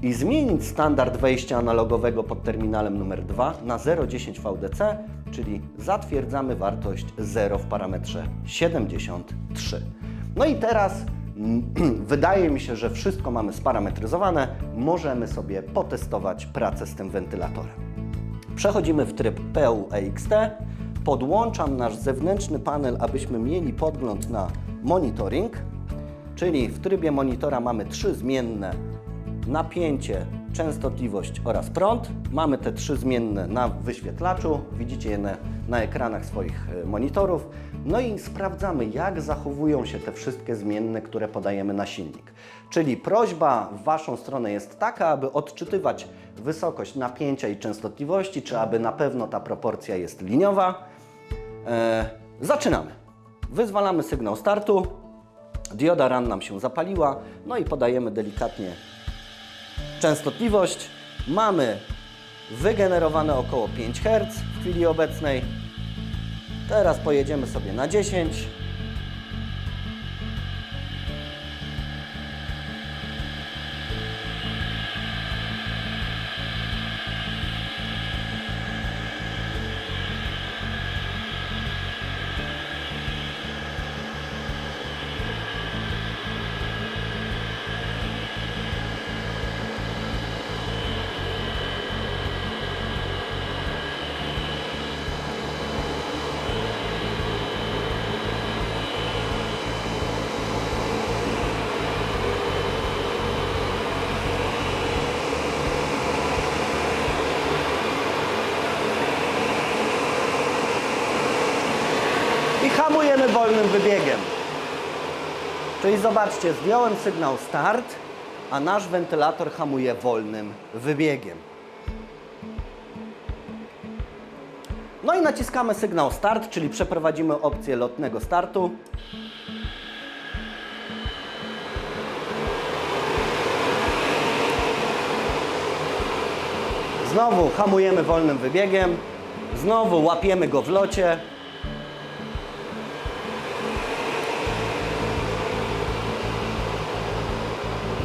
Speaker 1: i zmienić standard wejścia analogowego pod terminalem numer 2 na 0,10 VDC, czyli zatwierdzamy wartość 0 w parametrze 73. No i teraz wydaje mi się, że wszystko mamy sparametryzowane. Możemy sobie potestować pracę z tym wentylatorem. Przechodzimy w tryb PU-EXT. Podłączam nasz zewnętrzny panel, abyśmy mieli podgląd na monitoring, czyli w trybie monitora mamy 3 zmienne: napięcie, częstotliwość oraz prąd. Mamy te 3 zmienne na wyświetlaczu, widzicie je na ekranach swoich monitorów. No i sprawdzamy, jak zachowują się te wszystkie zmienne, które podajemy na silnik. Czyli prośba w Waszą stronę jest taka, aby odczytywać wysokość napięcia i częstotliwości, czy aby na pewno ta proporcja jest liniowa. Zaczynamy. Wyzwalamy sygnał startu. Dioda RUN nam się zapaliła. No i podajemy delikatnie częstotliwość. Mamy wygenerowane około 5 Hz w chwili obecnej. Teraz pojedziemy sobie na 10. I hamujemy wolnym wybiegiem. Czyli zobaczcie, zdjąłem sygnał start, a nasz wentylator hamuje wolnym wybiegiem. No i naciskamy sygnał start, czyli przeprowadzimy opcję lotnego startu. Znowu hamujemy wolnym wybiegiem, znowu łapiemy go w locie.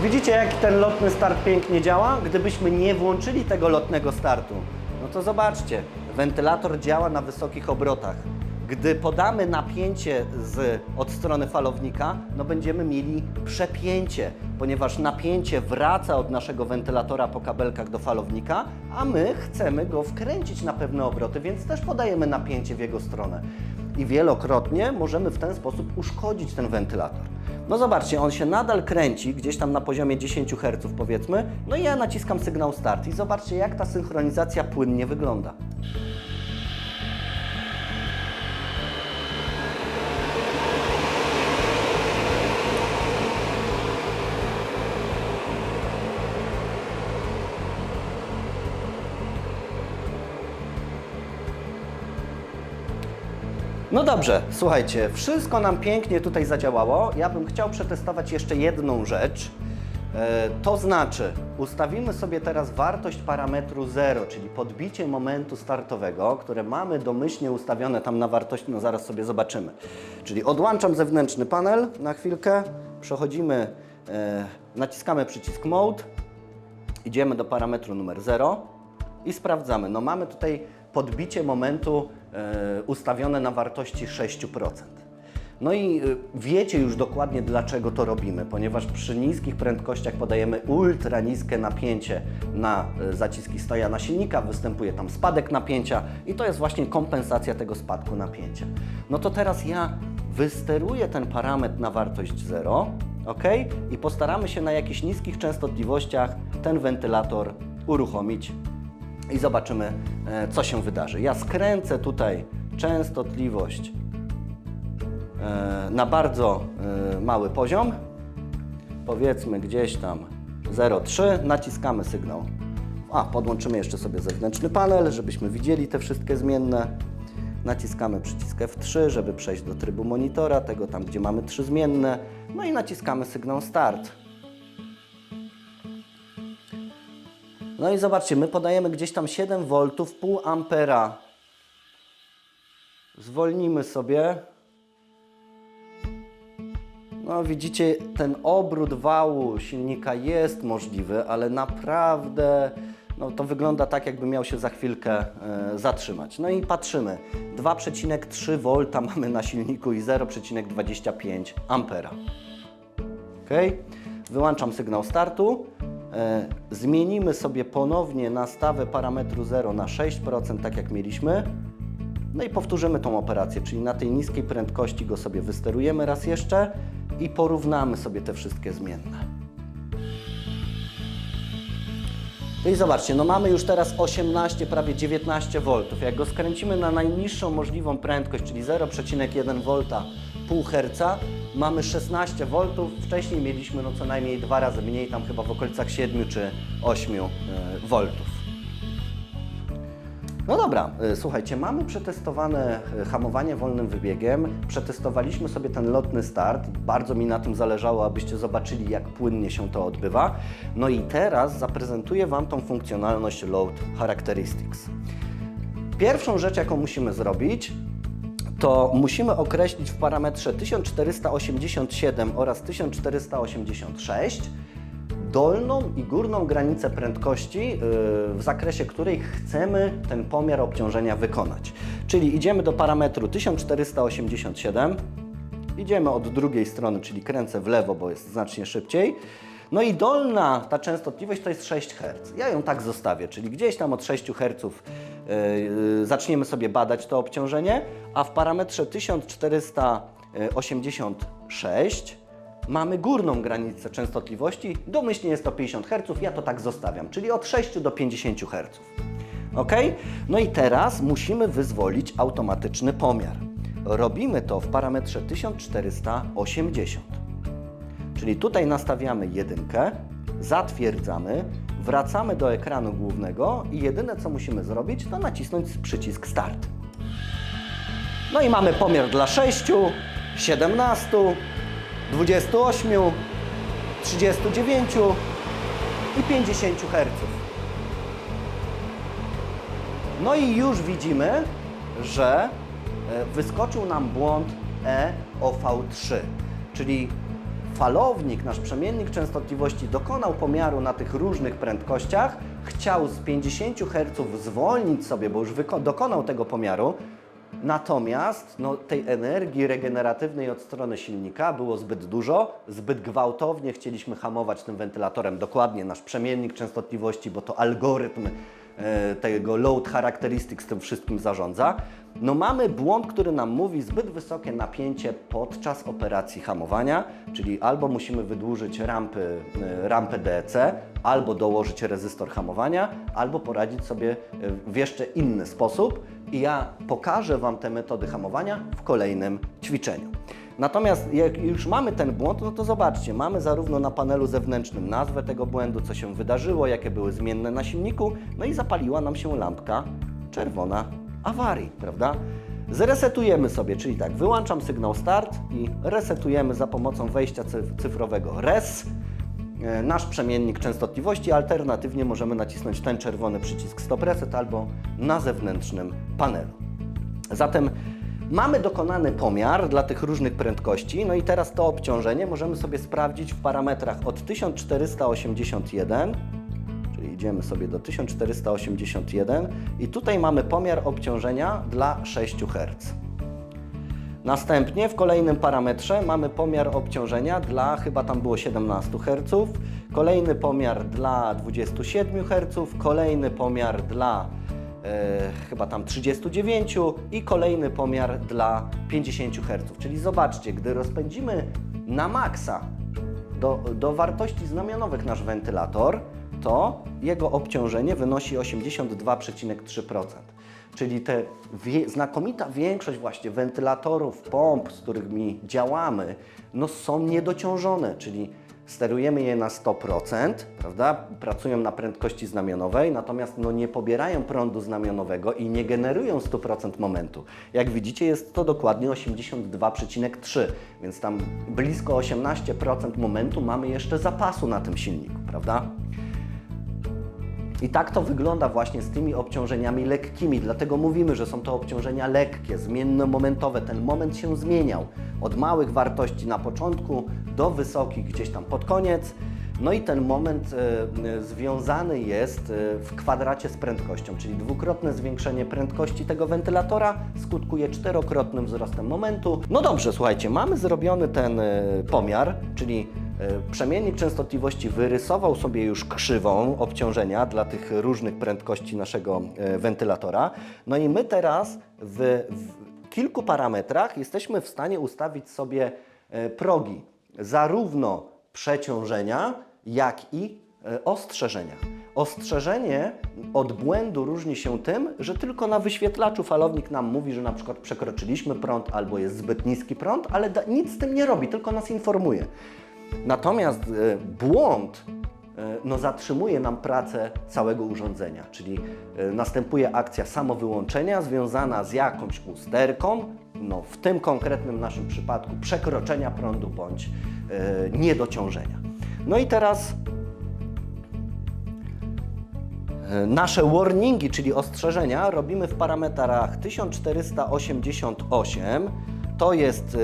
Speaker 1: Widzicie, jak ten lotny start pięknie działa? Gdybyśmy nie włączyli tego lotnego startu, no to zobaczcie, wentylator działa na wysokich obrotach. Gdy podamy napięcie od strony falownika, no będziemy mieli przepięcie, ponieważ napięcie wraca od naszego wentylatora po kabelkach do falownika, a my chcemy go wkręcić na pewne obroty, więc też podajemy napięcie w jego stronę. I wielokrotnie możemy w ten sposób uszkodzić ten wentylator. No zobaczcie, on się nadal kręci, gdzieś tam na poziomie 10 Hz powiedzmy, no i ja naciskam sygnał start i zobaczcie, jak ta synchronizacja płynnie wygląda. No dobrze, słuchajcie, wszystko nam pięknie tutaj zadziałało. Ja bym chciał przetestować jeszcze jedną rzecz. To znaczy, ustawimy sobie teraz wartość parametru 0, czyli podbicie momentu startowego, które mamy domyślnie ustawione tam na wartość, no zaraz sobie zobaczymy. Czyli odłączam zewnętrzny panel na chwilkę, przechodzimy, naciskamy przycisk Mode, idziemy do parametru numer 0 i sprawdzamy. No mamy tutaj podbicie momentu ustawione na wartości 6%. No i wiecie już dokładnie, dlaczego to robimy, ponieważ przy niskich prędkościach podajemy ultra niskie napięcie na zaciski stojana silnika, występuje tam spadek napięcia i to jest właśnie kompensacja tego spadku napięcia. No to teraz ja wysteruję ten parametr na wartość 0, ok? I postaramy się na jakichś niskich częstotliwościach ten wentylator uruchomić i zobaczymy, co się wydarzy. Ja skręcę tutaj częstotliwość na bardzo mały poziom, powiedzmy gdzieś tam 0,3, naciskamy sygnał. Podłączymy jeszcze sobie zewnętrzny panel, żebyśmy widzieli te wszystkie zmienne. Naciskamy przycisk F3, żeby przejść do trybu monitora, tego tam, gdzie mamy 3 zmienne. No i naciskamy sygnał start. No i zobaczcie, my podajemy gdzieś tam 7 V, pół ampera. Zwolnimy sobie. No widzicie, ten obrót wału silnika jest możliwy, ale naprawdę no, to wygląda tak, jakby miał się za chwilkę zatrzymać. No i patrzymy, 2,3 V mamy na silniku i 0,25 ampera. Ok? Wyłączam sygnał startu. Zmienimy sobie ponownie nastawę parametru 0 na 6%, tak jak mieliśmy. No i powtórzymy tą operację, czyli na tej niskiej prędkości go sobie wysterujemy raz jeszcze i porównamy sobie te wszystkie zmienne. No i zobaczcie, no mamy już teraz 18, prawie 19 V. Jak go skręcimy na najniższą możliwą prędkość, czyli 0,1 V, pół Hz, mamy 16 V. Wcześniej mieliśmy no co najmniej 2 razy mniej, tam chyba w okolicach 7 czy 8 V. No dobra, słuchajcie, mamy przetestowane hamowanie wolnym wybiegiem, przetestowaliśmy sobie ten lotny start, bardzo mi na tym zależało, abyście zobaczyli, jak płynnie się to odbywa. No i teraz zaprezentuję Wam tą funkcjonalność Load Characteristics. Pierwszą rzecz, jaką musimy zrobić, to musimy określić w parametrze 1487 oraz 1486 dolną i górną granicę prędkości, w zakresie której chcemy ten pomiar obciążenia wykonać. Czyli idziemy do parametru 1487, idziemy od drugiej strony, czyli kręcę w lewo, bo jest znacznie szybciej. No i dolna ta częstotliwość to jest 6 Hz. Ja ją tak zostawię, czyli gdzieś tam od 6 Hz zaczniemy sobie badać to obciążenie, a w parametrze 1486 mamy górną granicę częstotliwości, domyślnie jest to 50 Hz, ja to tak zostawiam, czyli od 6 do 50 Hz. Ok? No i teraz musimy wyzwolić automatyczny pomiar. Robimy to w parametrze 1480. Czyli tutaj nastawiamy 1, zatwierdzamy, wracamy do ekranu głównego i jedyne co musimy zrobić to nacisnąć przycisk Start. No i mamy pomiar dla 6, 17, 28, 39 i 50 Hz. No i już widzimy, że wyskoczył nam błąd EOV3, czyli falownik, nasz przemiennik częstotliwości dokonał pomiaru na tych różnych prędkościach, chciał z 50 Hz zwolnić sobie, bo już dokonał tego pomiaru, natomiast tej energii regeneratywnej od strony silnika było zbyt dużo, zbyt gwałtownie chcieliśmy hamować tym wentylatorem, dokładnie nasz przemiennik częstotliwości, bo to algorytm tego load characteristics tym wszystkim zarządza. No mamy błąd, który nam mówi zbyt wysokie napięcie podczas operacji hamowania, czyli albo musimy wydłużyć rampę DEC, albo dołożyć rezystor hamowania, albo poradzić sobie w jeszcze inny sposób i ja pokażę Wam te metody hamowania w kolejnym ćwiczeniu. Natomiast jak już mamy ten błąd, no to zobaczcie, mamy zarówno na panelu zewnętrznym nazwę tego błędu, co się wydarzyło, jakie były zmienne na silniku, no i zapaliła nam się lampka czerwona awarii, prawda? Zresetujemy sobie, czyli tak, wyłączam sygnał start i resetujemy za pomocą wejścia cyfrowego res nasz przemiennik częstotliwości. Alternatywnie możemy nacisnąć ten czerwony przycisk stop reset albo na zewnętrznym panelu. Zatem mamy dokonany pomiar dla tych różnych prędkości, no i teraz to obciążenie możemy sobie sprawdzić w parametrach od 1481, czyli idziemy sobie do 1481 i tutaj mamy pomiar obciążenia dla 6 Hz. Następnie w kolejnym parametrze mamy pomiar obciążenia dla, chyba tam było 17 Hz, kolejny pomiar dla 27 Hz, kolejny pomiar dla chyba tam 39 i kolejny pomiar dla 50 Hz. Czyli zobaczcie, gdy rozpędzimy na maksa do wartości znamionowych nasz wentylator, to jego obciążenie wynosi 82,3%. Czyli znakomita większość właśnie wentylatorów, pomp, z którymi działamy, no są niedociążone, czyli sterujemy je na 100%, prawda? Pracują na prędkości znamionowej, natomiast nie pobierają prądu znamionowego i nie generują 100% momentu. Jak widzicie, jest to dokładnie 82,3%, więc tam blisko 18% momentu mamy jeszcze zapasu na tym silniku, prawda? I tak to wygląda właśnie z tymi obciążeniami lekkimi, dlatego mówimy, że są to obciążenia lekkie, zmiennomomentowe. Ten moment się zmieniał od małych wartości na początku do wysokich gdzieś tam pod koniec. No i ten moment związany jest w kwadracie z prędkością, czyli dwukrotne zwiększenie prędkości tego wentylatora skutkuje czterokrotnym wzrostem momentu. No dobrze, słuchajcie, mamy zrobiony ten pomiar, czyli przemiennik częstotliwości wyrysował sobie już krzywą obciążenia dla tych różnych prędkości naszego wentylatora. No i my teraz w kilku parametrach jesteśmy w stanie ustawić sobie progi zarówno przeciążenia, jak i ostrzeżenia. Ostrzeżenie od błędu różni się tym, że tylko na wyświetlaczu falownik nam mówi, że na przykład przekroczyliśmy prąd albo jest zbyt niski prąd, ale nic z tym nie robi, tylko nas informuje. Natomiast błąd zatrzymuje nam pracę całego urządzenia, czyli następuje akcja samowyłączenia związana z jakąś usterką, w tym konkretnym naszym przypadku przekroczenia prądu bądź niedociążenia. No i teraz nasze warningi, czyli ostrzeżenia, robimy w parametrach 1488, to jest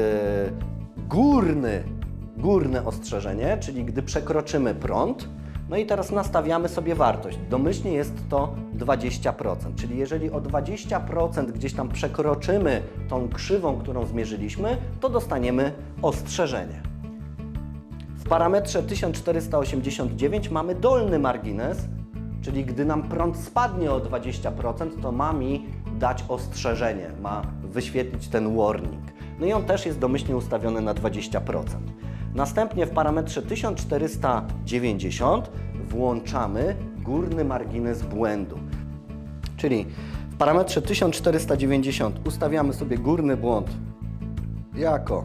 Speaker 1: górne ostrzeżenie, czyli gdy przekroczymy prąd. No i teraz nastawiamy sobie wartość. Domyślnie jest to 20%, czyli jeżeli o 20% gdzieś tam przekroczymy tą krzywą, którą zmierzyliśmy, to dostaniemy ostrzeżenie. W parametrze 1489 mamy dolny margines, czyli gdy nam prąd spadnie o 20%, to ma mi dać ostrzeżenie, ma wyświetlić ten warning. No i on też jest domyślnie ustawiony na 20%. Następnie w parametrze 1490 włączamy górny margines błędu. Czyli w parametrze 1490 ustawiamy sobie górny błąd jako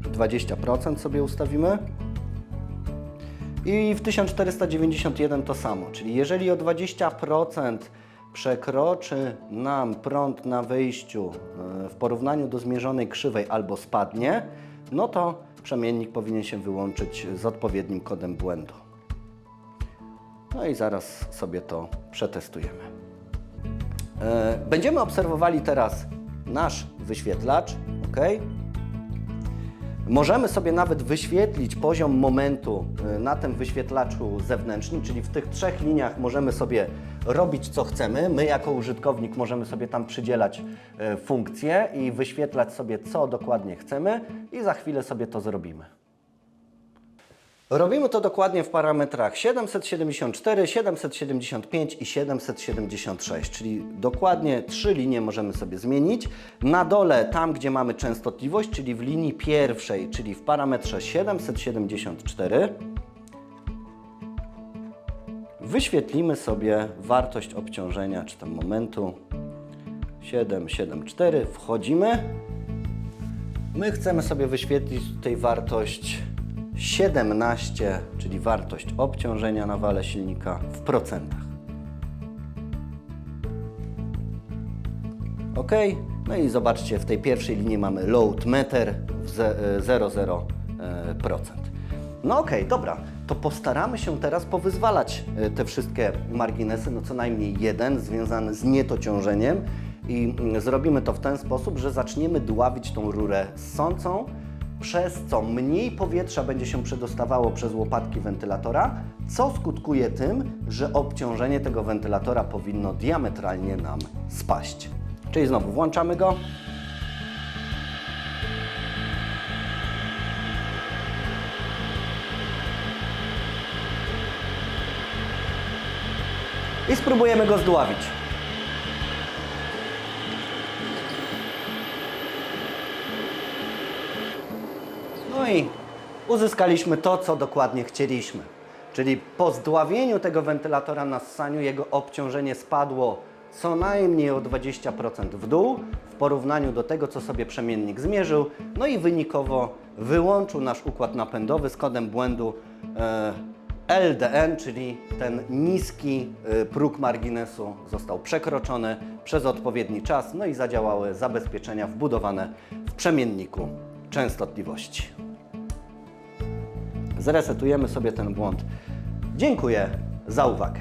Speaker 1: 20% sobie ustawimy. I w 1491 to samo, czyli jeżeli o 20% przekroczy nam prąd na wyjściu w porównaniu do zmierzonej krzywej albo spadnie, no to przemiennik powinien się wyłączyć z odpowiednim kodem błędu. No i zaraz sobie to przetestujemy. Będziemy obserwowali teraz nasz wyświetlacz, ok? Możemy sobie nawet wyświetlić poziom momentu na tym wyświetlaczu zewnętrznym, czyli w tych 3 liniach możemy sobie robić co chcemy. My jako użytkownik możemy sobie tam przydzielać funkcje i wyświetlać sobie co dokładnie chcemy i za chwilę sobie to zrobimy. Robimy to dokładnie w parametrach 774, 775 i 776, czyli dokładnie 3 linie możemy sobie zmienić. Na dole, tam gdzie mamy częstotliwość, czyli w linii pierwszej, czyli w parametrze 774, wyświetlimy sobie wartość obciążenia, czy tam momentu 774, wchodzimy. My chcemy sobie wyświetlić tutaj wartość 17, czyli wartość obciążenia na wale silnika w procentach. OK. No i zobaczcie, w tej pierwszej linii mamy load meter w 0,0%. No OK, dobra, to postaramy się teraz powyzwalać te wszystkie marginesy, no co najmniej jeden związany z nietociążeniem i zrobimy to w ten sposób, że zaczniemy dławić tą rurę ssącą, przez co mniej powietrza będzie się przedostawało przez łopatki wentylatora, co skutkuje tym, że obciążenie tego wentylatora powinno diametralnie nam spaść. Czyli znowu włączamy go. I spróbujemy go zdławić. No i uzyskaliśmy to, co dokładnie chcieliśmy. Czyli po zdławieniu tego wentylatora na ssaniu jego obciążenie spadło co najmniej o 20% w dół w porównaniu do tego, co sobie przemiennik zmierzył. No i wynikowo wyłączył nasz układ napędowy z kodem błędu LDN, czyli ten niski próg marginesu został przekroczony przez odpowiedni czas, no i zadziałały zabezpieczenia wbudowane w przemienniku częstotliwości. Zresetujemy sobie ten błąd. Dziękuję za uwagę.